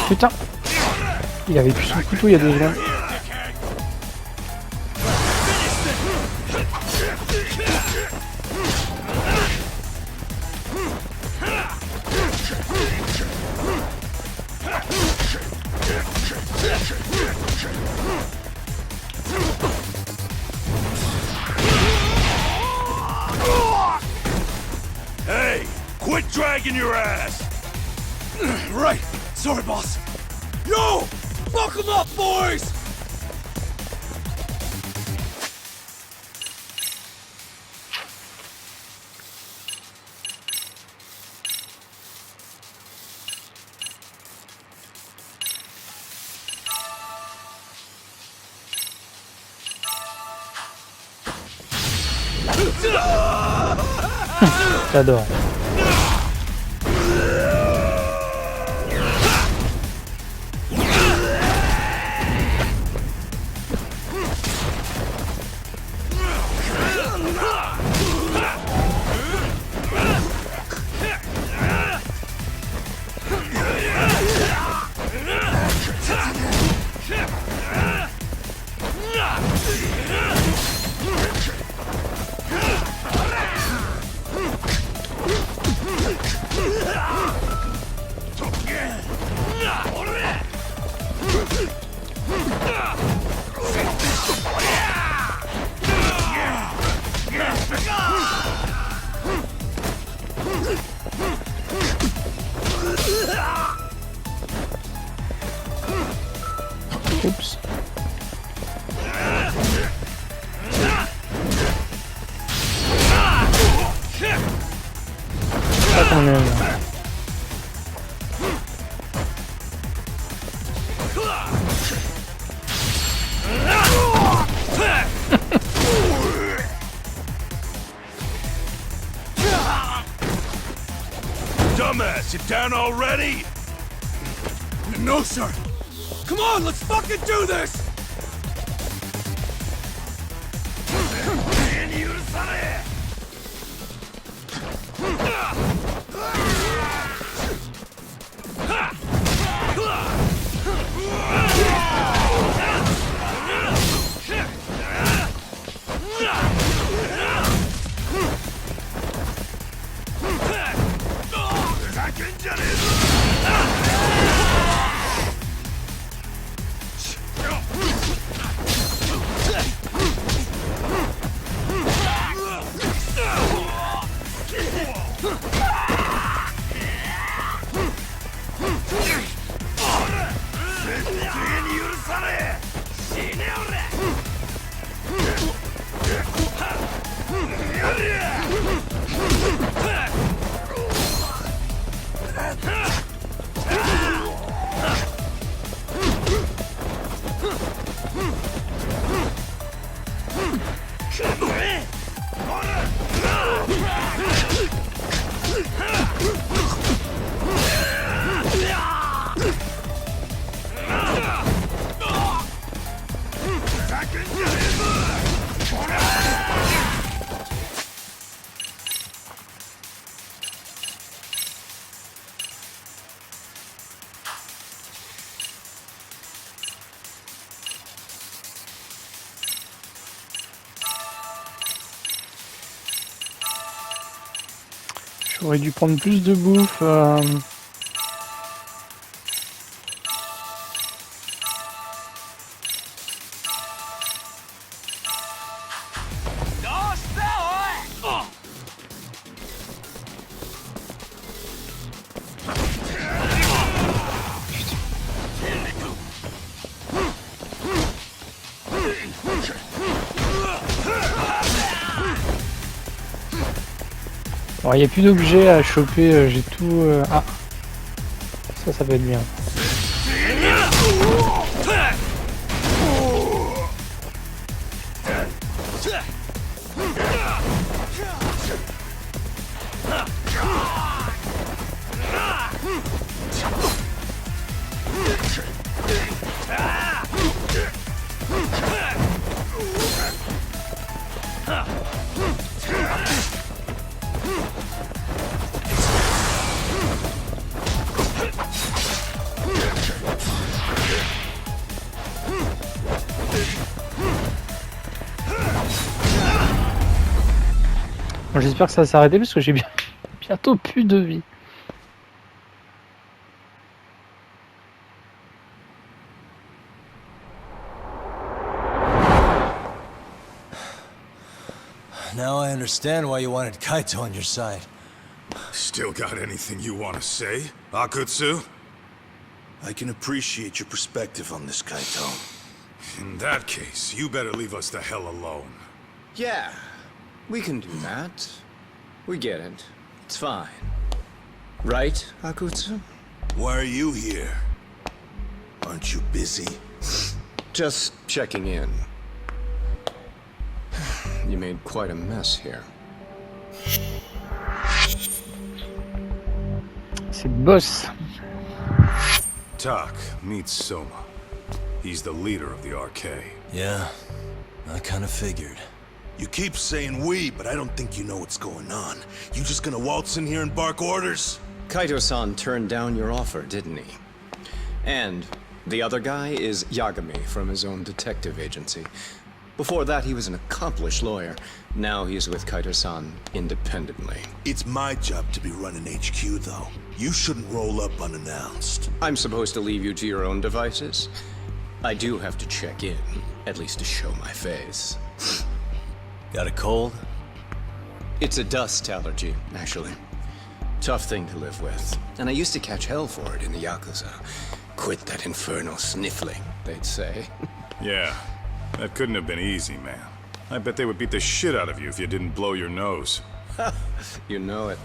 Putain! Il avait plus son couteau il y a 2 secondes. Hey! Quit dragging your ass! Right! Sorry, boss! Yo! Fuck 'em up, boys! J'adore. Oups. Pas quand même. Dumbass, you down already? No, sir! Come on, let's fucking do this! J'aurais dû prendre plus de bouffe. Bon, il n'y a plus d'objets à choper, j'ai tout... Ah, ça va être bien. Bon, j'espère que ça va s'arrêter parce que j'ai bientôt plus de vie. Now I understand why you wanted Kaito on your side. Still got anything you want to say, Akutsu? I can appreciate your perspective on this, Kaito. In that case, you better leave us the hell alone. Yeah, we can do that. We get it. It's fine. Right, Akutsu? Why are you here? Aren't you busy? Just checking in. You made quite a mess here. C'est le boss. Tak meets Soma. He's the leader of the RK. Yeah, I kind of figured. You keep saying we, but I don't think you know what's going on. You just gonna waltz in here and bark orders? Kaito-san turned down your offer, didn't he? And the other guy is Yagami from his own detective agency. Before that, he was an accomplished lawyer. Now he's with Kaito-san independently. It's my job to be running HQ, though. You shouldn't roll up unannounced. I'm supposed to leave you to your own devices? I do have to check in, at least to show my face. Got a cold? It's a dust allergy, actually. Tough thing to live with. And I used to catch hell for it in the Yakuza. Quit that infernal sniffling, they'd say. Yeah, that couldn't have been easy, man. I bet they would beat the shit out of you if you didn't blow your nose. You know it.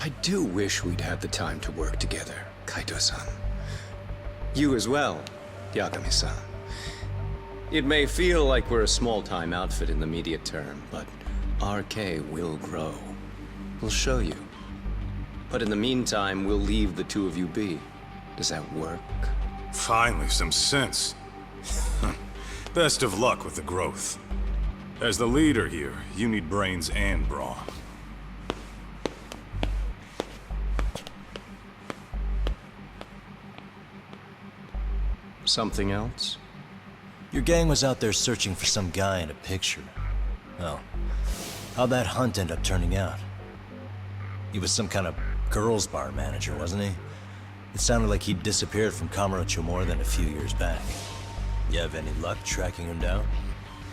I do wish we'd had the time to work together, Kaito-san. You as well, Yagami-san. It may feel like we're a small-time outfit in the immediate term, but RK will grow. We'll show you. But in the meantime, we'll leave the two of you be. Does that work? Finally, some sense. Best of luck with the growth. As the leader here, you need brains and brawn. Something else? Your gang was out there searching for some guy in a picture. Oh, how'd that hunt end up turning out? He was some kind of girls' bar manager, wasn't he? It sounded like he'd disappeared from Kamurocho more than a few years back. You have any luck tracking him down?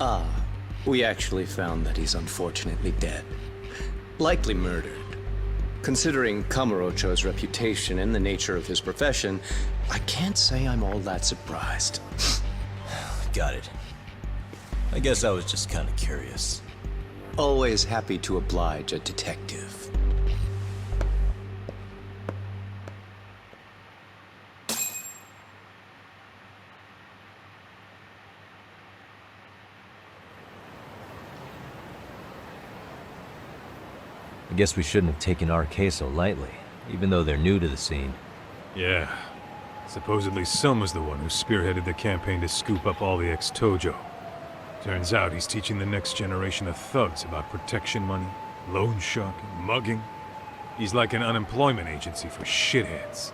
Ah, we actually found that he's unfortunately dead. Likely murdered. Considering Kamurocho's reputation and the nature of his profession, I can't say I'm all that surprised. Got it. I guess I was just kind of curious. Always happy to oblige a detective. I guess we shouldn't have taken RK so lightly, even though they're new to the scene. Yeah. Supposedly Soma's the one who spearheaded the campaign to scoop up all the ex-Tojo. Turns out he's teaching the next generation of thugs about protection money, loan sharking, mugging. He's like an unemployment agency for shitheads.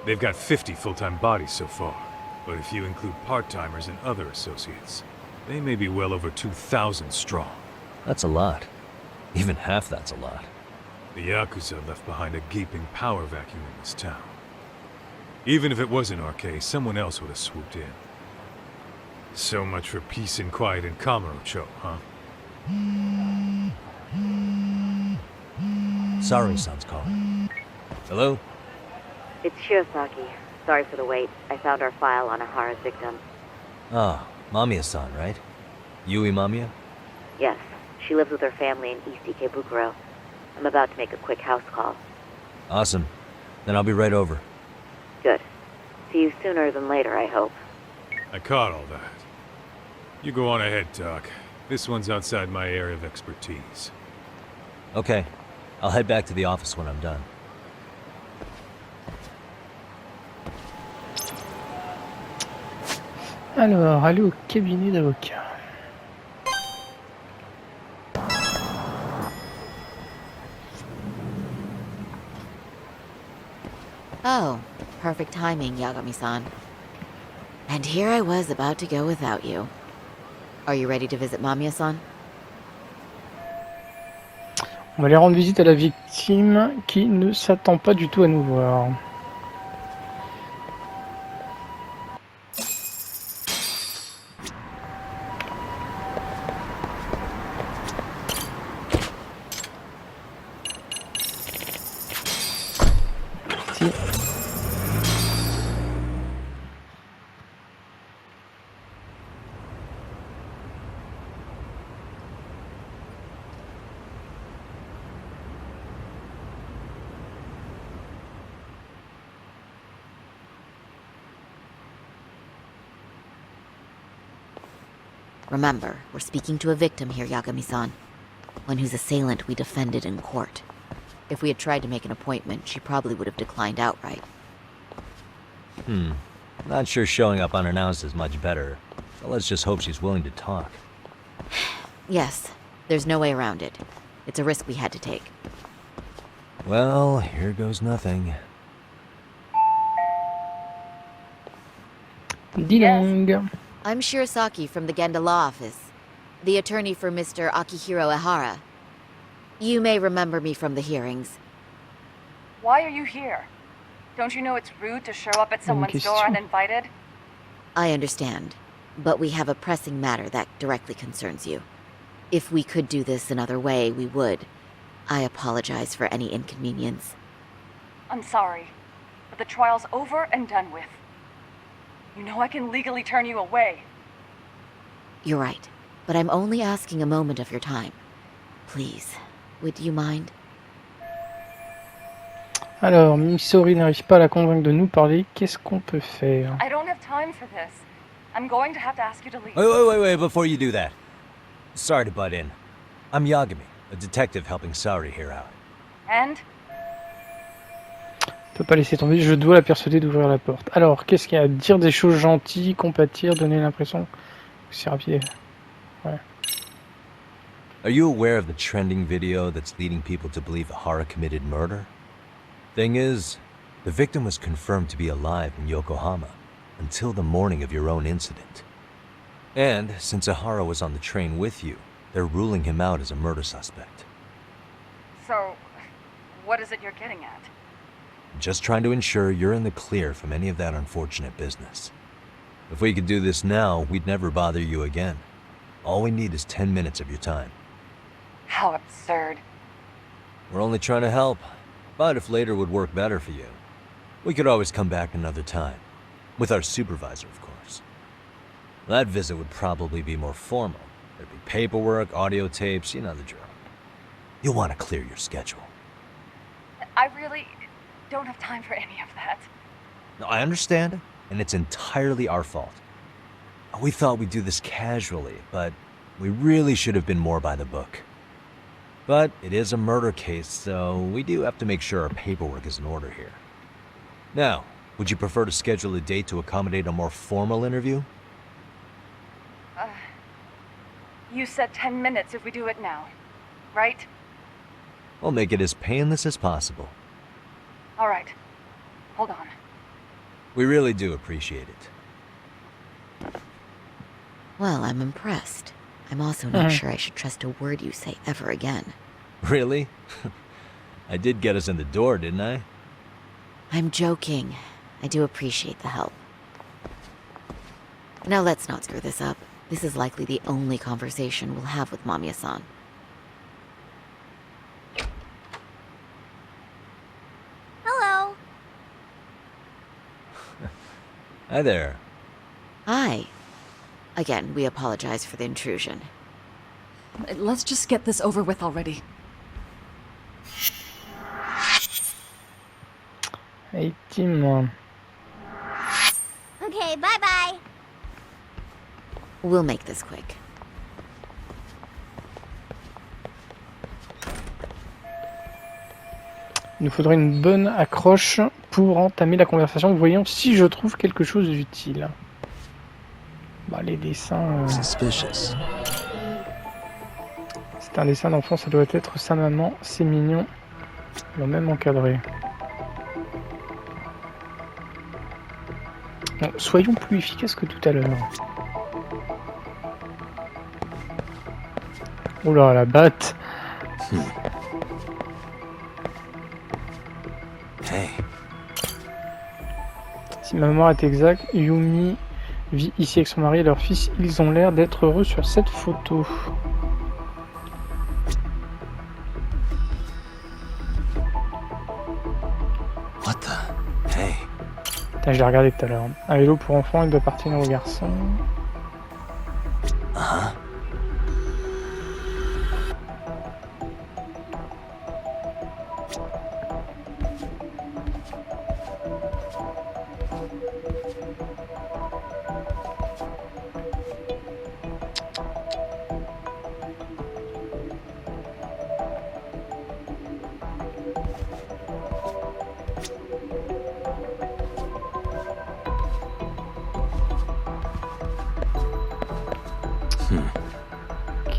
They've got 50 full-time bodies so far, but if you include part-timers and other associates, they may be well over 2,000 strong. That's a lot. Even half that's a lot. The Yakuza left behind a gaping power vacuum in this town. Even if it wasn't RK, someone else would have swooped in. So much for peace and quiet in Kamurocho, huh? Saori-san's calling. Hello? It's Shirosaki. Sorry for the wait. I found our file on Ahara's victim. Ah, Mamiya-san, right? Yui Mamiya? Yes. She lives with her family in East Ikebukuro. I'm about to make a quick house call. Awesome. Then I'll be right over. Good. See you sooner than later, I hope. I caught all that. You go on ahead, Doc. This one's outside my area of expertise. Okay. I'll head back to the office when I'm done. Alors, aller au cabinet d'avocat. Oh, perfect timing, Yagami-san. And here I was about to go without you. Are you ready to visit Mamiya-san? On va aller rendre visite à la victime qui ne s'attend pas du tout à nous voir. Remember, we're speaking to a victim here, Yagami-san. One whose assailant we defended in court. If we had tried to make an appointment, she probably would have declined outright. Not sure showing up unannounced is much better. So let's just hope she's willing to talk. Yes, there's no way around it. It's a risk we had to take. Well, here goes nothing. Dilong. I'm Shirasaki from the GENDA law office, the attorney for Mr. Akihiro Ehara. You may remember me from the hearings. Why are you here? Don't you know it's rude to show up at someone's door uninvited? I understand, but we have a pressing matter that directly concerns you. If we could do this another way, we would. I apologize for any inconvenience. I'm sorry, but the trial's over and done with. You know I can legally turn you away. You're right, but I'm only asking a moment of your time. Please, would you mind? Alors, Miss SAORI n'arrive pas à la convaincre de nous parler. Qu'est-ce qu'on peut faire? I don't have time for this. I'm going to have to ask you to leave. Wait, before you do that. Sorry to butt in. I'm Yagami, a detective helping SAORI here out. And? Je peux pas laisser tomber, je dois la persuader d'ouvrir la porte. Alors, qu'est-ce qu'il y a à dire? Des choses gentilles, compatir, donner l'impression que c'est rapide. Ouais. Are you aware of the trending video that's leading people to believe Ehara committed murder? Thing is, the victim was confirmed to be alive in Yokohama until the morning of your own incident. And since Ehara was on the train with you, they're ruling him out as a murder suspect. So, what is it you're getting at? Just trying to ensure you're in the clear from any of that unfortunate business. If we could do this now, we'd never bother you again. All we need is 10 minutes of your time. How absurd. We're only trying to help, but if later would work better for you, we could always come back another time. With our supervisor, of course. That visit would probably be more formal. There'd be paperwork, audio tapes, you know the drill. You'll want to clear your schedule. I really don't have time for any of that. No, I understand, and it's entirely our fault. We thought we'd do this casually, but we really should have been more by the book. But it is a murder case, so we do have to make sure our paperwork is in order here. Now, would you prefer to schedule a date to accommodate a more formal interview? You said 10 minutes if we do it now, right? We'll make it as painless as possible. All right. Hold on. We really do appreciate it. Well, I'm impressed. I'm also not sure I should trust a word you say ever again. Really? I did get us in the door, didn't I? I'm joking. I do appreciate the help. Now let's not screw this up. This is likely the only conversation we'll have with Mamiya-san. Hello. Hi there. Hi. Again, we apologize for the intrusion. Let's just get this over with already. Hey, Tim. Okay, bye bye. We'll make this quick. Il nous faudrait une bonne accroche pour entamer la conversation. Voyons si je trouve quelque chose d'utile. Bah, les dessins... Suspicious. C'est un dessin d'enfant, ça doit être sa maman. C'est mignon. Ils l'ont même encadré. Bon, soyons plus efficaces que tout à l'heure. Oh là, la batte. Hey. Si ma mémoire est exacte, Yumi vit ici avec son mari et leur fils. Ils ont l'air d'être heureux sur cette photo. What the? Hey. Putain, je l'ai regardé tout à l'heure. Un vélo pour enfants, il doit appartenir aux garçons.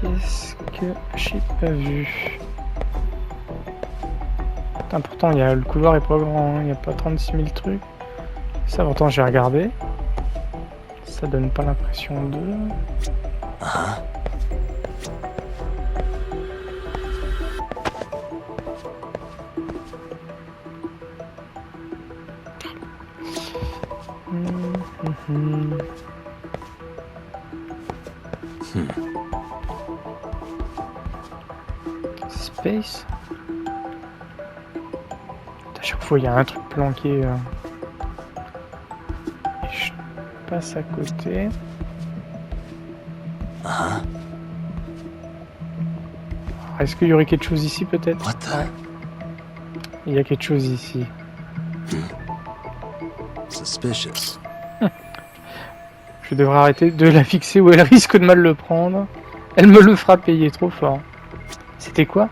Qu'est-ce que j'ai pas vu? Putain, pourtant, il y a, le couloir est pas grand, hein, il n'y a pas 36 000 trucs. Ça, pourtant, j'ai regardé. Ça donne pas l'impression de... Space. À chaque fois il y a un truc planqué. Et je passe à côté. Est-ce qu'il y aurait quelque chose ici peut-être? Ouais. Il y a quelque chose ici. Suspicious. Je devrais arrêter de la fixer ou elle risque de mal le prendre. Elle me le fera payer trop fort. C'était quoi?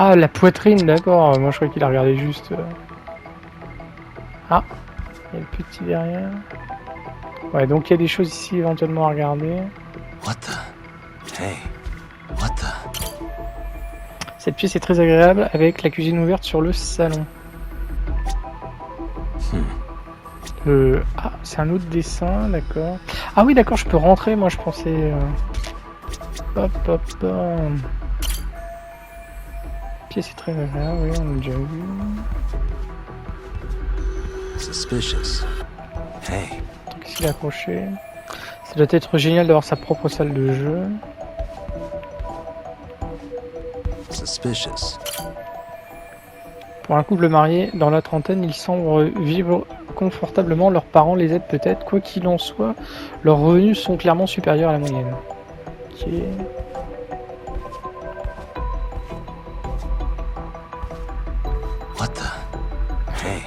Ah, la poitrine, d'accord. Moi, je croyais qu'il a regardé juste... Ah, il y a le petit derrière. Ouais, donc il y a des choses ici éventuellement à regarder. What the? Hey. What the? Cette pièce est très agréable avec la cuisine ouverte sur le salon. Ah, c'est un autre dessin, d'accord. Ah oui, d'accord, je peux rentrer, moi je pensais... Hop, hop, hop. Pièce est très agréable, oui, on l'a déjà vu. Suspicious. Hey. Qu'est-ce qu'il a accroché? Ça doit être génial d'avoir sa propre salle de jeu. Suspicious. Pour un couple marié dans la trentaine, ils semblent vivre confortablement. Leurs parents les aident peut-être. Quoi qu'il en soit, leurs revenus sont clairement supérieurs à la moyenne. Ok. What the? Hey.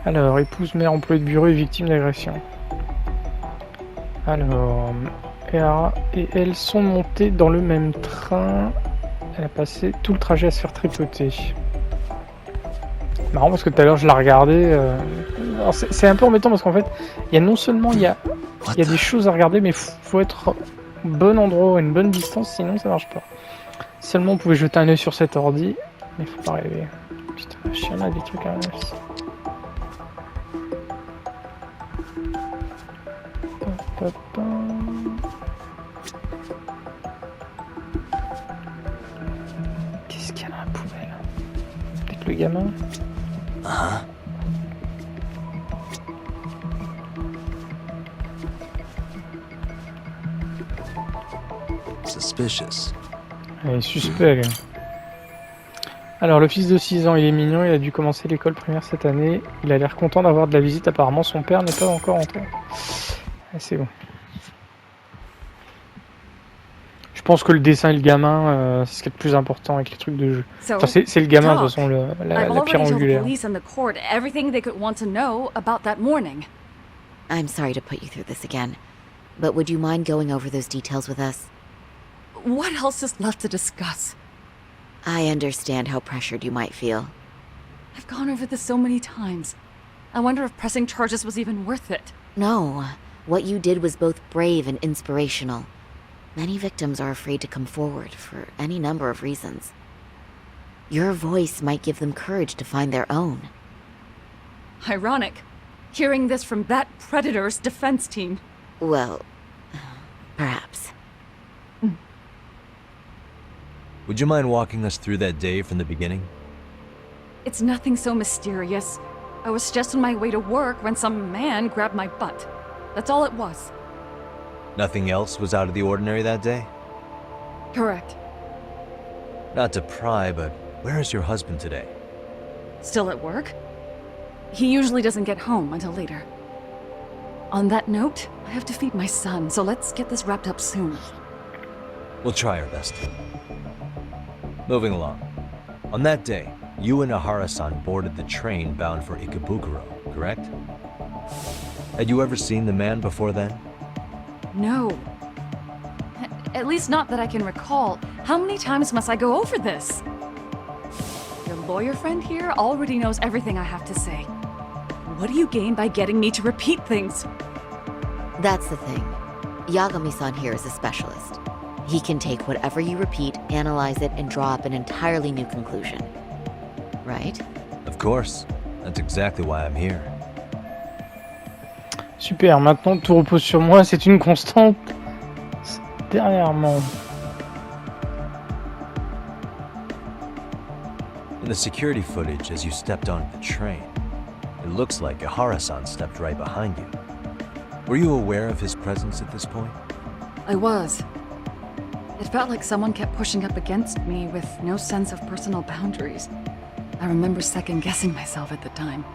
Alors, épouse, mère, employée de bureau et victime d'agression. Alors, Era et elle sont montées dans le même train. Elle a passé tout le trajet à se faire tripoter. Marrant parce que tout à l'heure je la regardais. C'est un peu embêtant parce qu'en fait, il y a non seulement il y a des choses à regarder, mais faut être au bon endroit, à une bonne distance, sinon ça marche pas. Seulement on pouvait jeter un œil sur cet ordi, mais faut pas rêver. Putain, la chienne a des trucs à regarder. Qu'est-ce qu'il y a dans la poubelle? Peut-être le gamin? Suspicious. Elle est suspect. Alors le fils de 6 ans, il est mignon, il a dû commencer l'école primaire cette année. Il a l'air content d'avoir de la visite, apparemment son père n'est pas encore entré. C'est bon. Je pense que le dessin et le gamin, c'est ce qui est le plus important avec les trucs de jeu. Enfin, c'est le gamin, de toute façon, la pierre told the angulaire. police and the court everything they could want to know about that morning. I'm sorry to put you through this again, but would you mind going over those details with us? What else is left to discuss? I understand how pressured you might feel. I've gone over this so many times. I wonder if pressing charges was even worth it. No. What you did was both brave and inspirational. Many victims are afraid to come forward for any number of reasons. Your voice might give them courage to find their own. Ironic. Hearing this from that predator's defense team. Well, perhaps. Would you mind walking us through that day from the beginning? It's nothing so mysterious. I was just on my way to work when some man grabbed my butt. That's all it was. Nothing else was out of the ordinary that day? Correct. Not to pry, but where is your husband today? Still at work? He usually doesn't get home until later. On that note, I have to feed my son, so let's get this wrapped up soon. We'll try our best. Moving along. On that day, you and Ahara-san boarded the train bound for Ikebukuro, correct? Had you ever seen the man before then? No. At least not that I can recall. How many times must I go over this? Your lawyer friend here already knows everything I have to say. What do you gain by getting me to repeat things? That's the thing. Yagami-san here is a specialist. He can take whatever you repeat, analyze it, and draw up an entirely new conclusion. Right? Of course. That's exactly why I'm here. Super, maintenant tout repose sur moi, c'est une constante. Derrière moi. In the security footage as you stepped onto the train, it looks like Ahara-san stepped right behind you. Were you aware of his presence at this point? I was. It felt like someone kept pushing up against me with no sense of personal boundaries. I remember second-guessing myself at the time,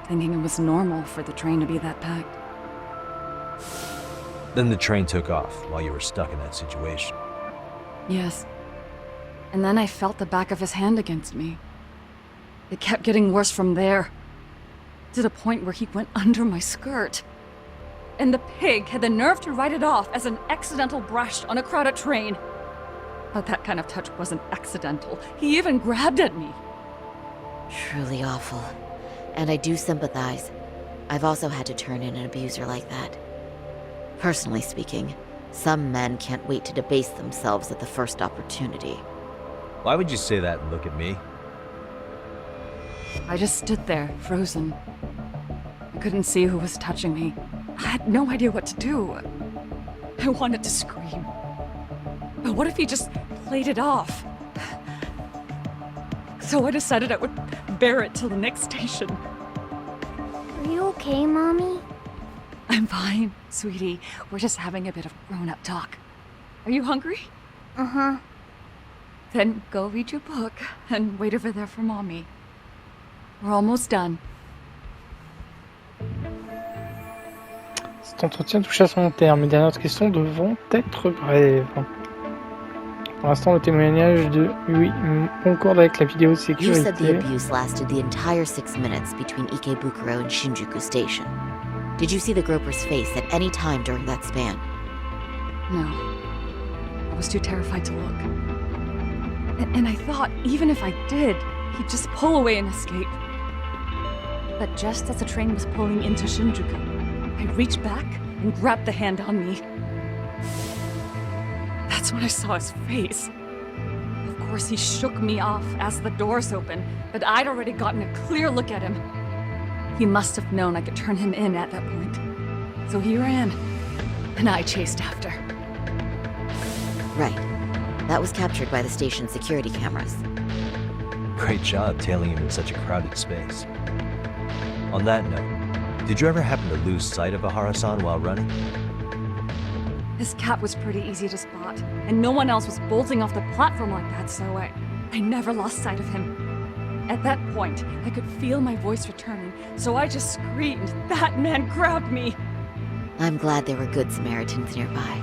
thinking it was normal for the train to be that packed. Then the train took off while you were stuck in that situation. Yes. And then I felt the back of his hand against me. It kept getting worse from there, to the point where he went under my skirt. And the pig had the nerve to write it off as an accidental brush on a crowded train. But that kind of touch wasn't accidental. He even grabbed at me. Truly awful. And I do sympathize. I've also had to turn in an abuser like that. Personally speaking, some men can't wait to debase themselves at the first opportunity. Why would you say that and look at me? I just stood there, frozen. I couldn't see who was touching me. I had no idea what to do. I wanted to scream. But what if he just played it off? So I decided I would bear it till the next station. Are you okay, Mommy? I'm fine, sweetie. We're just having a bit of grown-up talk. Are you hungry? Uh-huh. Then go read your book and wait over there for Mommy. We're almost done. Cet entretien touche à son terme. Les dernières questions devront être brèves. Pour l'instant, le témoignage de Yui concorde avec la vidéo de You said the sécurité. abuse lasted the entire 6 minutes between Ikebukuro and Shinjuku Station. Did you see the groper's face at any time during that span? No. I was too terrified to look. And I thought, even if I did, he'd just pull away and escape. But just as the train was pulling into Shinjuku, I reached back and grabbed the hand on me. That's when I saw his face. Of course, he shook me off as the doors opened, but I'd already gotten a clear look at him. He must have known I could turn him in at that point. So he ran, and I chased after. Right. That was captured by the station's security cameras. Great job tailing him in such a crowded space. On that note, did you ever happen to lose sight of Ahara-san while running? His cap was pretty easy to spot, and no one else was bolting off the platform like that, so I never lost sight of him. At that point, I could feel my voice returning, so I just screamed, "That man grabbed me!" I'm glad there were good Samaritans nearby.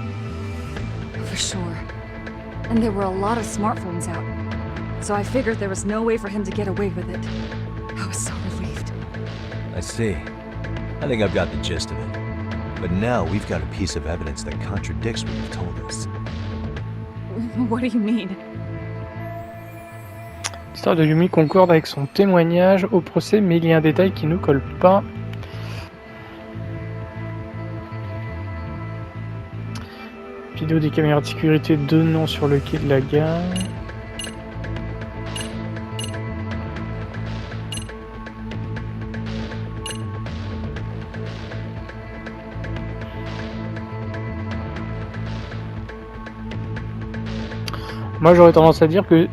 For sure. And there were a lot of smartphones out. So I figured there was no way for him to get away with it. I was so relieved. I see. I think I've got the gist of it. But now we've got a piece of evidence that contradicts what you've told us. What do you mean? L'histoire de Yumi concorde avec son témoignage au procès, mais il y a un détail qui ne colle pas. Vidéo des caméras de sécurité donnant sur le quai de la gare. Moi j'aurais tendance à dire que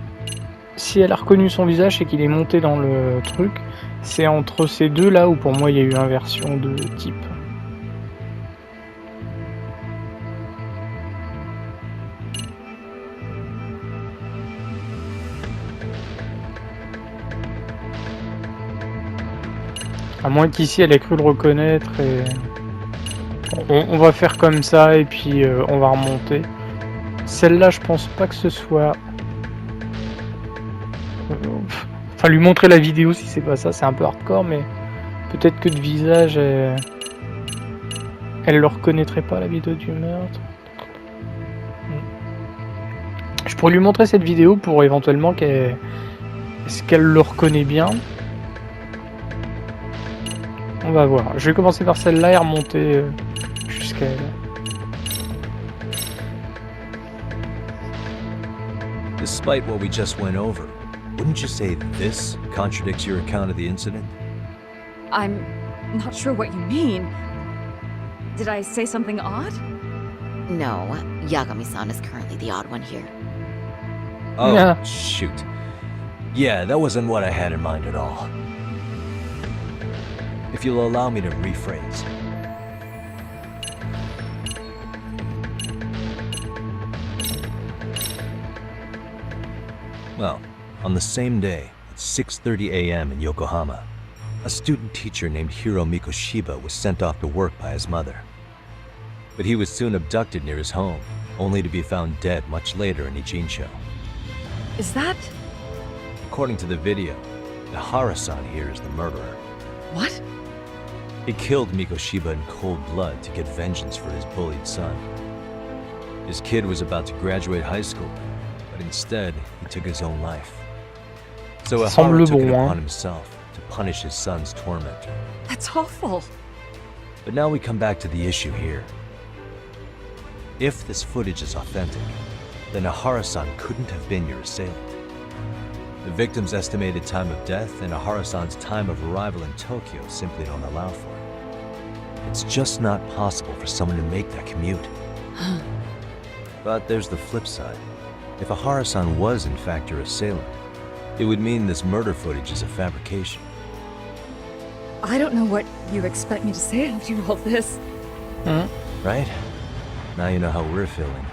si elle a reconnu son visage et qu'il est monté dans le truc, c'est entre ces deux là où pour moi il y a eu inversion de type. À moins qu'ici elle ait cru le reconnaître et on va faire comme ça et puis on va remonter. Celle-là, je pense pas que ce soit... Enfin, lui montrer la vidéo si c'est pas ça, c'est un peu hardcore, mais peut-être que de visage, elle le reconnaîtrait pas, la vidéo du meurtre. Je pourrais lui montrer cette vidéo pour éventuellement qu'elle... Est-ce qu'elle le reconnaît bien? On va voir. Je vais commencer par celle-là et remonter jusqu'à elle. Despite what we just went over, wouldn't you say this contradicts your account of the incident? I'm not sure what you mean. Did I say something odd? No, Yagami-san is currently the odd one here. Oh, yeah. Shoot. Yeah, that wasn't what I had in mind at all. If you'll allow me to rephrase. Well, on the same day, at 6:30 a.m. in Yokohama, a student teacher named Hiro Mikoshiba was sent off to work by his mother. But he was soon abducted near his home, only to be found dead much later in Ijincho. Is that... According to the video, the Hara-san here is the murderer. What? He killed Mikoshiba in cold blood to get vengeance for his bullied son. His kid was about to graduate high school, but instead, he took his own life. So Hara took it upon himself to punish his son's tormentor. That's awful. But now we come back to the issue here. If this footage is authentic, then Ahara-san couldn't have been your assailant. The victim's estimated time of death and Ahara-san's time of arrival in Tokyo simply don't allow for it. It's just not possible for someone to make that commute. But there's the flip side. If Ahara-san was in fact your assailant, it would mean this murder footage is a fabrication. I don't know what you expect me to say after all this. Right? Now you know how we're feeling.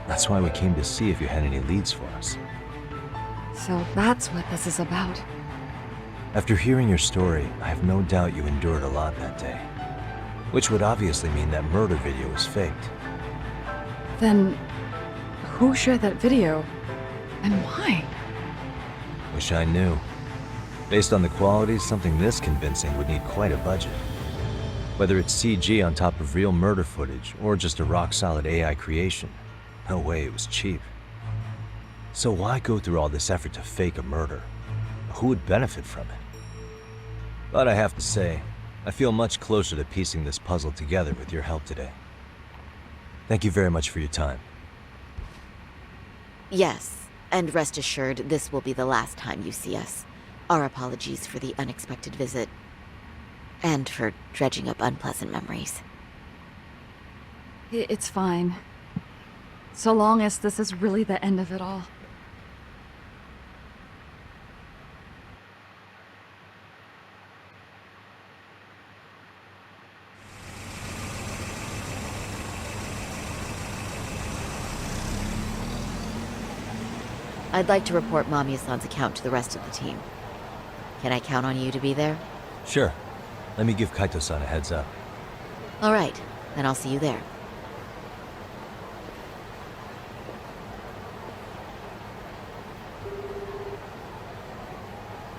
That's why we came to see if you had any leads for us. So that's what this is about. After hearing your story, I have no doubt you endured a lot that day. Which would obviously mean that murder video was faked. Then, who shared that video? And why? Wish I knew. Based on the quality, something this convincing would need quite a budget. Whether it's CG on top of real murder footage, or just a rock-solid AI creation, no way it was cheap. So why go through all this effort to fake a murder? Who would benefit from it? But I have to say, I feel much closer to piecing this puzzle together with your help today. Thank you very much for your time. Yes, and rest assured this will be the last time you see us. Our apologies for the unexpected visit. And for dredging up unpleasant memories. It's fine. So long as this is really the end of it all. I'd like to report Mamiya-san's account to the rest of the team. Can I count on you to be there? Sure. Let me give Kaito-san a heads up. All right, then I'll see you there.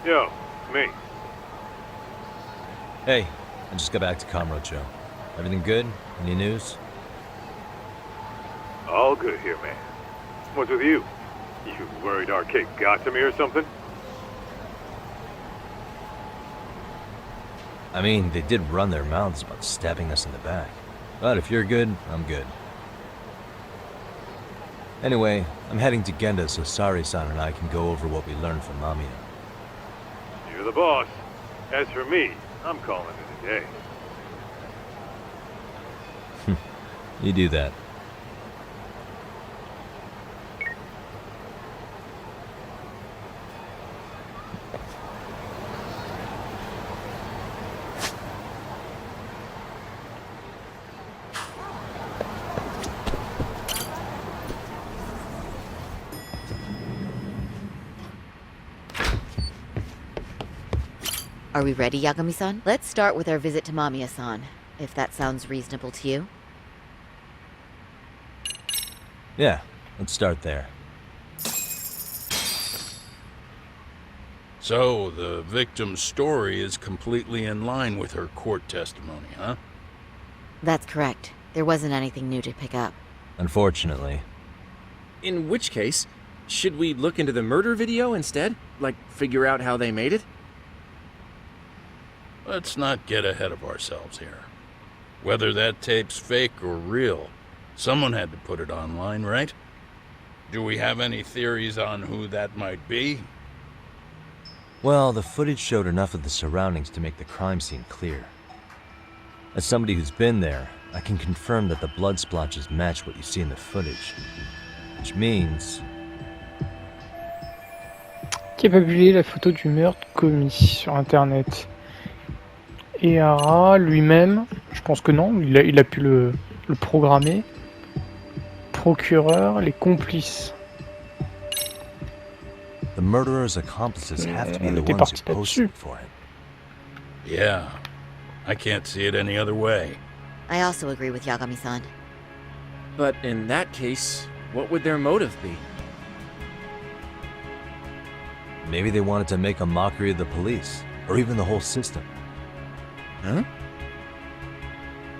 Yo, me. Hey, I just got back to Kamurocho. Everything good? Any news? All good here, man. What's with you? You worried Arcade got to me or something? I mean, they did run their mouths about stabbing us in the back. But if you're good, I'm good. Anyway, I'm heading to GENDA so SAORI-san and I can go over what we learned from Mamiya. You're the boss. As for me, I'm calling it a day. You do that. Are we ready, Yagami-san? Let's start with our visit to Mamiya-san, if that sounds reasonable to you. Yeah, let's start there. So, the victim's story is completely in line with her court testimony, huh? That's correct. There wasn't anything new to pick up. Unfortunately. In which case, should we look into the murder video instead? Like, figure out how they made it? Let's not get ahead of ourselves here. Whether that tape's fake or real, someone had to put it online, right? Do we have any theories on who that might be? Well, the footage showed enough of the surroundings to make the crime scene clear. As somebody who's been there, I can confirm that the blood splotches match what you see in the footage. Which means... Qui a publié la photo du meurtre commis sur internet? Ehara lui-même, je pense que non, il a pu le programmer. Procureur, les complices. The murderer's accomplices have to be the ones who posted for him. Yeah, I can't see it any other way. I also agree with Yagami-san. But in that case, what would their motive be? Maybe they wanted to make a mockery of the police, or even the whole system. Huh?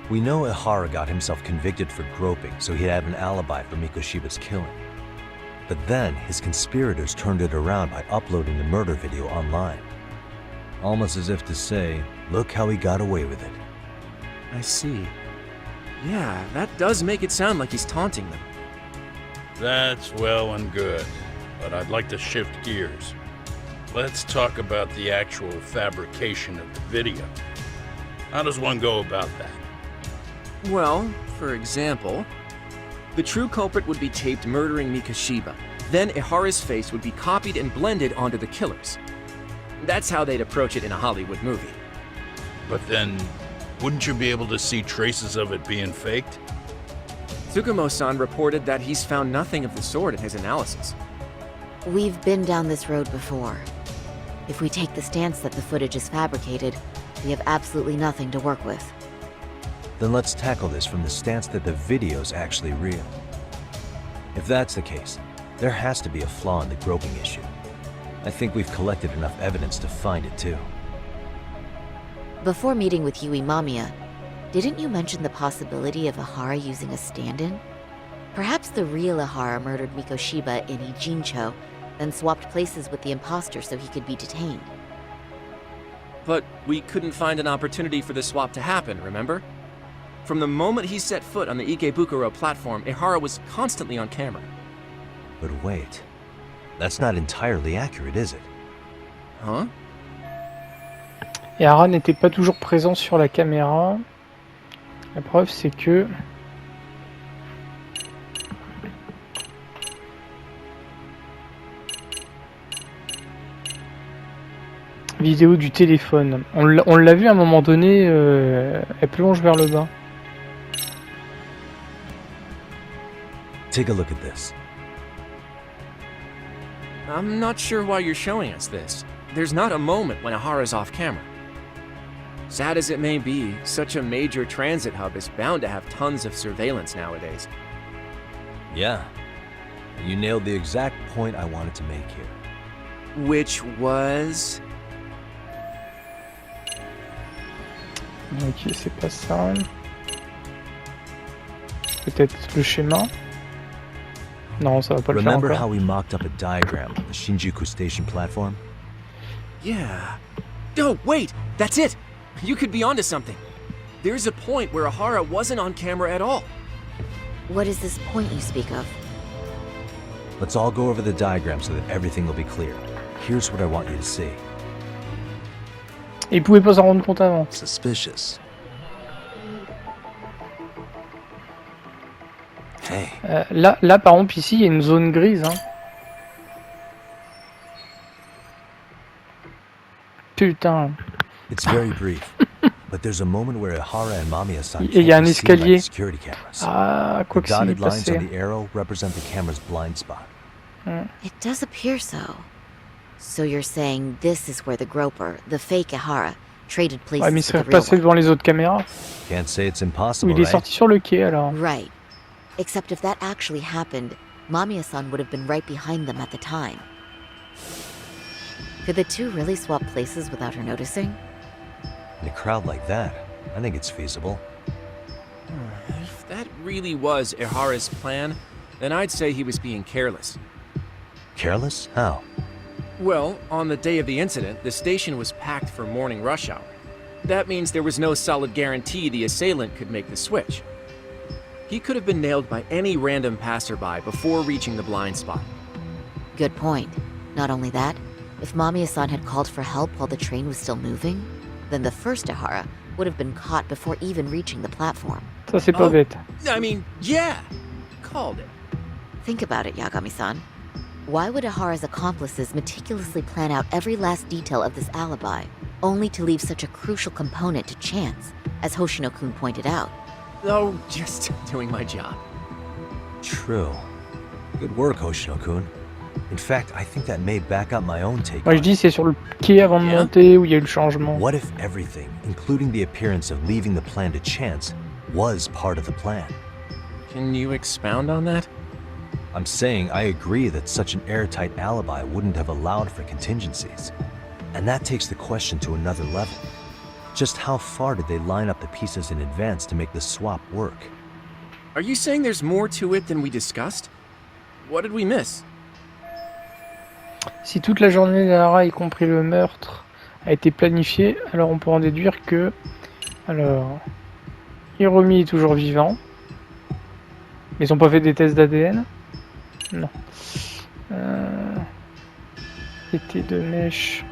We know Ehara got himself convicted for groping, so he'd have an alibi for Mikoshiba's killing. But then, his conspirators turned it around by uploading the murder video online. Almost as if to say, look how he got away with it. I see. Yeah, that does make it sound like he's taunting them. That's well and good, but I'd like to shift gears. Let's talk about the actual fabrication of the video. How does one go about that? Well, for example, the true culprit would be taped murdering Mikoshiba. Then Ehara's face would be copied and blended onto the killers. That's how they'd approach it in a Hollywood movie. But then, wouldn't you be able to see traces of it being faked? Tsukumo-san reported that he's found nothing of the sort in his analysis. We've been down this road before. If we take the stance that the footage is fabricated, we have absolutely nothing to work with. Then let's tackle this from the stance that the video's actually real. If that's the case, there has to be a flaw in the groping issue. I think we've collected enough evidence to find it too. Before meeting with Yui Mamiya, didn't you mention the possibility of Ehara using a stand-in? Perhaps the real Ehara murdered Mikoshiba in Ijincho, then swapped places with the imposter so he could be detained. But we couldn't find an opportunity for the swap to happen, remember? From the moment he set foot on the Ikebukuro platform, Ehara was constantly on camera. But wait, that's not entirely accurate, is it? Huh? Ehara n'était pas toujours présent sur la caméra. La preuve, c'est que... Vidéo du téléphone. On l'a vu à un moment donné, elle plonge vers le bas. Take a look at this. I'm not sure why you're showing us this. There's not a moment when Ehara's off camera. Sad as it may be, such a major transit hub is bound to have tons of surveillance nowadays. Yeah. You nailed the exact point I wanted to make here. Which was... Ok, c'est pas ça. Peut-être le schéma. Non, ça va pas le faire Remember encore. how we mocked up a diagram of the Shinjuku station platform? Yeah. Oh, wait! That's it! You could be onto something. There's a point where Ahara wasn't on camera at all. What is this point you speak of? Let's all go over the diagram so that everything will be clear. Here's what I want you to see. Et il pouvait pas s'en rendre compte avant. Suspicious. Hey. Là, par exemple, ici, il y a une zone grise. Hein. Putain. It's very brief, but there's a moment where Ahara and Mamiya-san Et il y a un can't be seen by escalier. the security cameras. Ah, quoi The que s'il est dotted lines on passé. the arrow represent the camera's blind spot. It does appear so. So you're saying this is where the groper, the fake Ahara, traded places Ouais, mais il with serait the real repassé one. devant les autres caméras. Can't say it's Ou impossible, il est right? sorti sur le quai alors. Right. Except if that actually happened, Mamiya-san would have been right behind them at the time. Could the two really swap places without her noticing? In a crowd like that, I think it's feasible. If that really was Ahara's plan, then I'd say he was being careless. Careless? How? Well, on the day of the incident, the station was packed for morning rush hour. That means there was no solid guarantee the assailant could make the switch. He could have been nailed by any random passerby before reaching the blind spot. Good point. Not only that, if Mamiya-san had called for help while the train was still moving, then the first Ahara would have been caught before even reaching the platform. Ça, c'est pas bête. I mean, yeah! Called it. Think about it, Yagami-san. Why would Ahara's accomplices meticulously plan out every last detail of this alibi, only to leave such a crucial component to chance, as Hoshino-kun pointed out? Oh, just doing my job. True. Good work, Hoshino-kun. In fact, I think that may back up my own take. Moi je dis c'est sur le quai avant de monter où il y a eu le changement. What if everything, including the appearance of leaving the plan to chance, was part of the plan? Can you expound on that? I'm saying I agree that such an airtight alibi wouldn't have allowed for contingencies. And that takes the question to another level. Just how far did they line up the pieces in advance to make the swap work? Are you saying there's more to it than we discussed? What did we miss? Si toute la journée d'Ahara, y compris le meurtre, a été planifiée, alors on peut en déduire que... Alors... Hiromi est toujours vivant. Mais ils n'ont pas fait des tests d'ADN? Non. Été de mèche.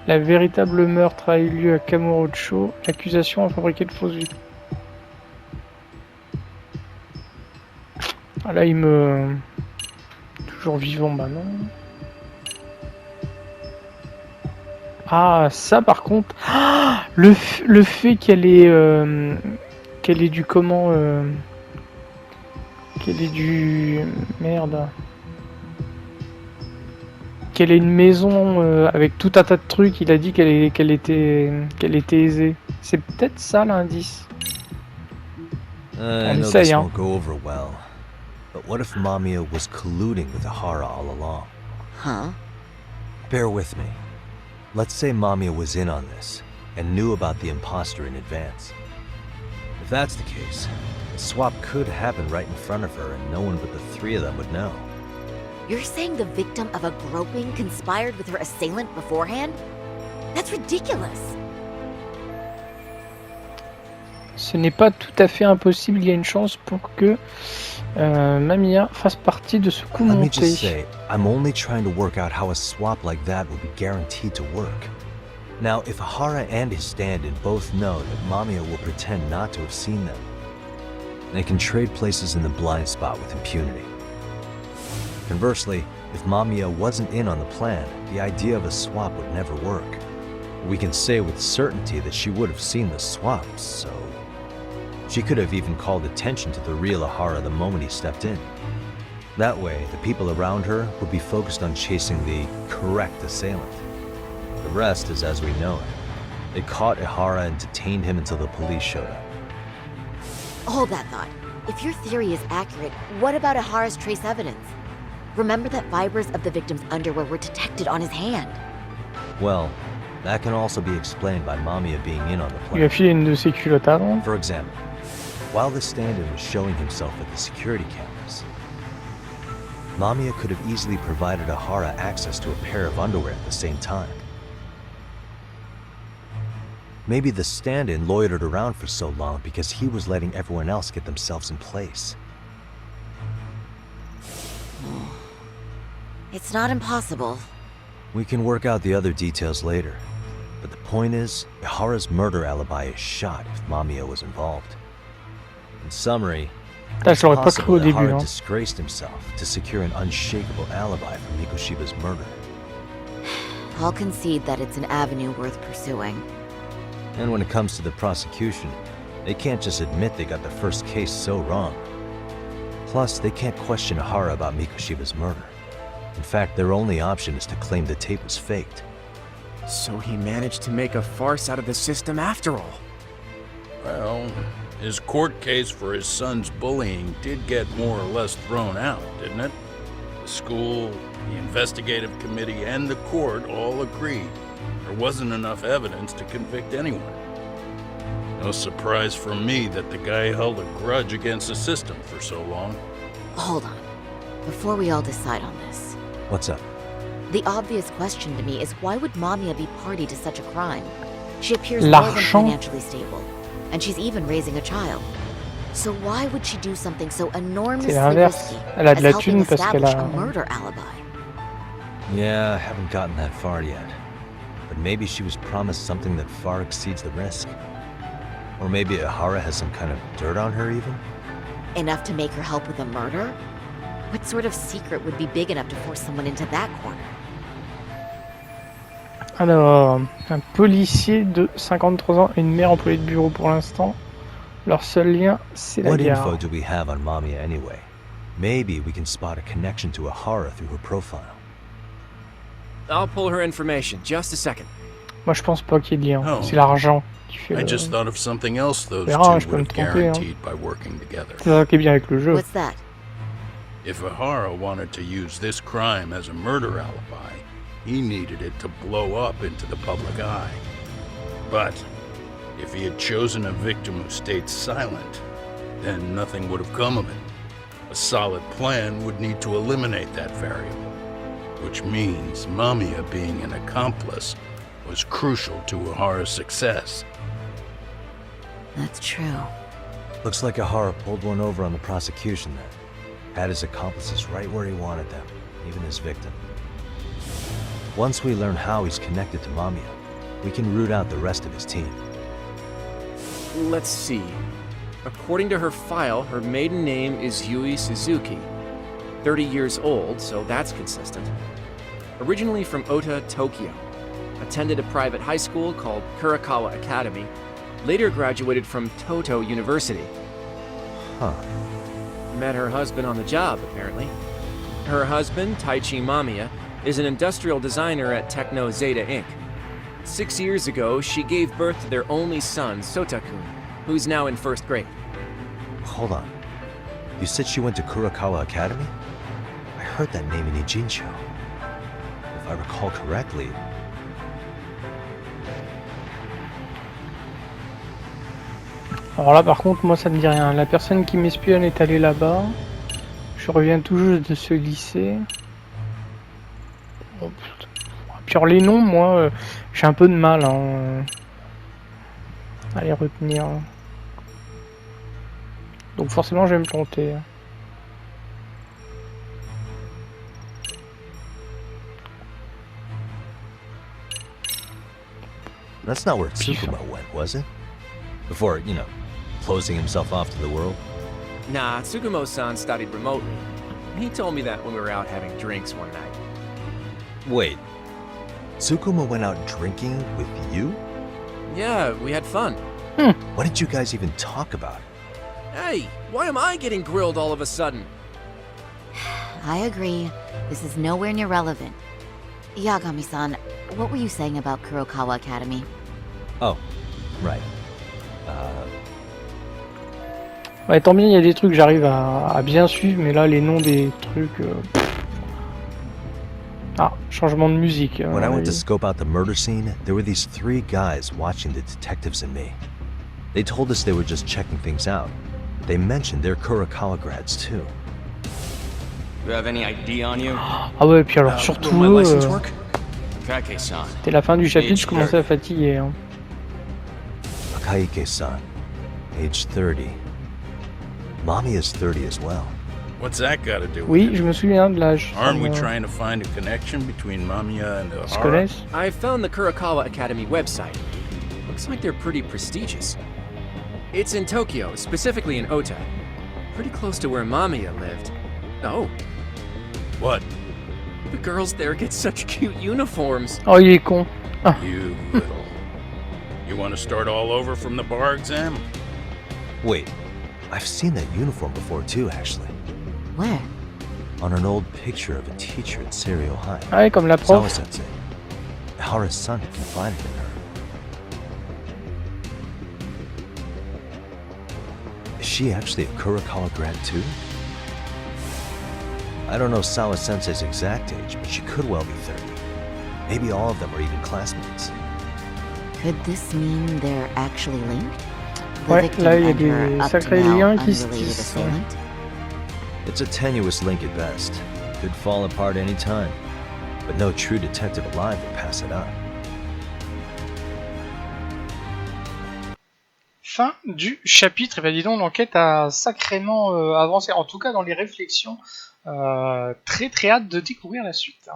La véritable meurtre a eu lieu à Kamurocho. L'accusation a fabriqué de fausses vies. Ah là, il me... Toujours vivant, bah non. Ah, ça par contre... Ah, le fait qu'elle ait du comment... Qu'elle ait du... Merde... Qu'elle ait une maison avec tout un tas de trucs, il a dit qu'elle était aisée. C'est peut-être ça l'indice. I know this won't go over well. But what if Mamiya was colluding with Ahara all along? Huh? Bear with me. Let's say Mamiya was in on this, and knew about the imposter in advance. If that's the case, the swap could happen right in front of her and no one but the three of them would know. You're saying the victim of a groping conspired with her assailant beforehand? That's ridiculous! Ce n'est pas tout à fait impossible, il y a une chance pour que Mamiya fasse partie de ce coup Let me monté. just say, I'm only trying to work out how a swap like that would be guaranteed to work. Now, if Ahara and his stand-in both know that Mamiya will pretend not to have seen them, they can trade places in the blind spot with impunity. Conversely, if Mamiya wasn't in on the plan, the idea of a swap would never work. We can say with certainty that she would have seen the swap, so... She could have even called attention to the real Ahara the moment he stepped in. That way, the people around her would be focused on chasing the correct assailant. The rest is as we know it. They caught Ahara and detained him until the police showed up. Hold that thought. If your theory is accurate, what about Ahara's trace evidence? Remember that fibers of the victim's underwear were detected on his hand. Well, That can also be explained by Mamiya being in on the Il lui a plan. filé une de ses culottes avant. For example, while the stand-in was showing himself at the security cameras, Mamiya could have easily provided Ahara access to a pair of underwear at the same time. Maybe the stand-in loitered around for so long because he was letting everyone else get themselves in place. It's not impossible. We can work out the other details later, but the point is, Ahara's murder alibi is shot if Mamiya was involved. In summary, it's je l'aurais pas cru possible au that début. Ahara Hein. disgraced himself to secure an unshakable alibi for Mikoshiba's murder. I'll concede that it's an avenue worth pursuing. And when it comes to the prosecution, they can't just admit they got the first case so wrong. Plus, they can't question Ahara about Mikoshiba's murder. In fact, their only option is to claim the tape was faked. So he managed to make a farce out of the system after all. Well, his court case for his son's bullying did get more or less thrown out, didn't it? The school, the investigative committee, and the court all agreed there wasn't enough evidence to convict anyone. No surprise for me that the guy held a grudge against the system for so long. Hold on. Before we all decide on this, What's up? the obvious question to me is why would Mamiya be party to such a crime? She appears more than L'argent. financially stable, and she's even raising a child. So why would she do something so enormously C'est l'inverse. risky Elle a de as la helping thune parce qu'elle establish a... a murder alibi? Yeah, I haven't gotten that far yet. But maybe she was promised something that far exceeds the risk. Or maybe Ahara has some kind of dirt on her even? Enough to make her help with a murder? What sort of secret would be big enough to force someone into that corner? Alors, un policier de 53 ans et une mère employée de bureau pour l'instant. Leur seul lien, c'est la What info gare. do we have on Mamiya anyway? Maybe we can spot a connection to Ahara through her profile. I'll pull her information. Just a second. Moi, je pense pas qu'il y ait de lien. Oh. C'est l'argent qui fait I le... just thought of something else those verra, two je peux me would have tromper. Hein. guaranteed by working together. C'est ça qui est bien avec le jeu. What's that? If Ahara wanted to use this crime as a murder alibi, he needed it to blow up into the public eye. But if he had chosen a victim who stayed silent, then nothing would have come of it. A solid plan would need to eliminate that variable, which means Mamiya being an accomplice was crucial to Ahara's success. That's true. Looks like Ahara pulled one over on the prosecution then. Had his accomplices right where he wanted them, even his victim. Once we learn how he's connected to Mamiya, we can root out the rest of his team. Let's see. According to her file, her maiden name is Yui Suzuki. 30 years old, so that's consistent. Originally from Ota, Tokyo. Attended a private high school called Kurakawa Academy. Later graduated from Toto University. Huh. Met her husband on the job, apparently. Her husband, Taichi Mamiya, is an industrial designer at Techno Zeta Inc. 6 years ago, she gave birth to their only son, Sotakun, who's now in first grade. Hold on. You said she went to Kurakawa Academy? I heard that name in Ijincho. If I recall correctly... Alors là, par contre, moi, ça me dit rien. La personne qui m'espionne est allée là-bas. Je reviens tout juste de se glisser. Bon, puis alors, les noms, moi, j'ai un peu de mal hein, à les retenir. Donc forcément, je vais me planter. That's not where Tsukuma went, was it? Before, you know, closing himself off to the world? Nah, Tsukumo-san studied remotely. He told me that when we were out having drinks one night. Wait. Tsukuma went out drinking with you? Yeah, we had fun. What did you guys even talk about? Hey, why am I getting grilled all of a sudden? I agree. This is nowhere near relevant. Yagami-san, what were you saying about Kurakawa Academy? Oh, right. Ouais, tant bien, il y a des trucs, j'arrive à bien suivre, mais là, les noms des trucs... Ah. Changement de musique. When I went to scope out the murder scene, there were these 3 guys watching the detectives and me. They told us they were just checking things out. They mentioned they're Kurakawa grads too. You have any ID on you? Ah ouais, puis alors surtout, c'était la fin du chapitre, je commençais à fatiguer. Hein. Akaike-san, age 30. Mamiya is 30 as well. What's that got to do with Oui, it? je me souviens de l'âge. Aren't we trying to find a connection between Mamiya and Ils se Ahara? connaissent? I found the Kurakawa Academy website. Looks like they're pretty prestigious. It's in Tokyo, specifically in Ota. Pretty close to where Mamiya lived. Oh. What? The girls there get such cute uniforms. Oh, il est con. Ah. You little... You want to start all over from the bar exam? Wait, I've seen that uniform before too, actually. Where? On an old picture of a teacher at Seiryo High. Ah ouais, comme la prof. Sawa-sensei. Ahara's son had confided in her. Is she actually a Kurakawa grad too? I don't know Sawa-sensei's exact age, but she could well be 30. Maybe all of them are even classmates. Could this mean they're actually linked? The Ouais, victim là il y a and her des up to sacrés now liens qui se unrelated tissent. assailant? It's a tenuous link at best. Could fall apart any time. But no true detective alive would pass it up. Fin du chapitre. Et bien dis donc, l'enquête a sacrément avancé, en tout cas dans les réflexions. Très très hâte de découvrir la suite.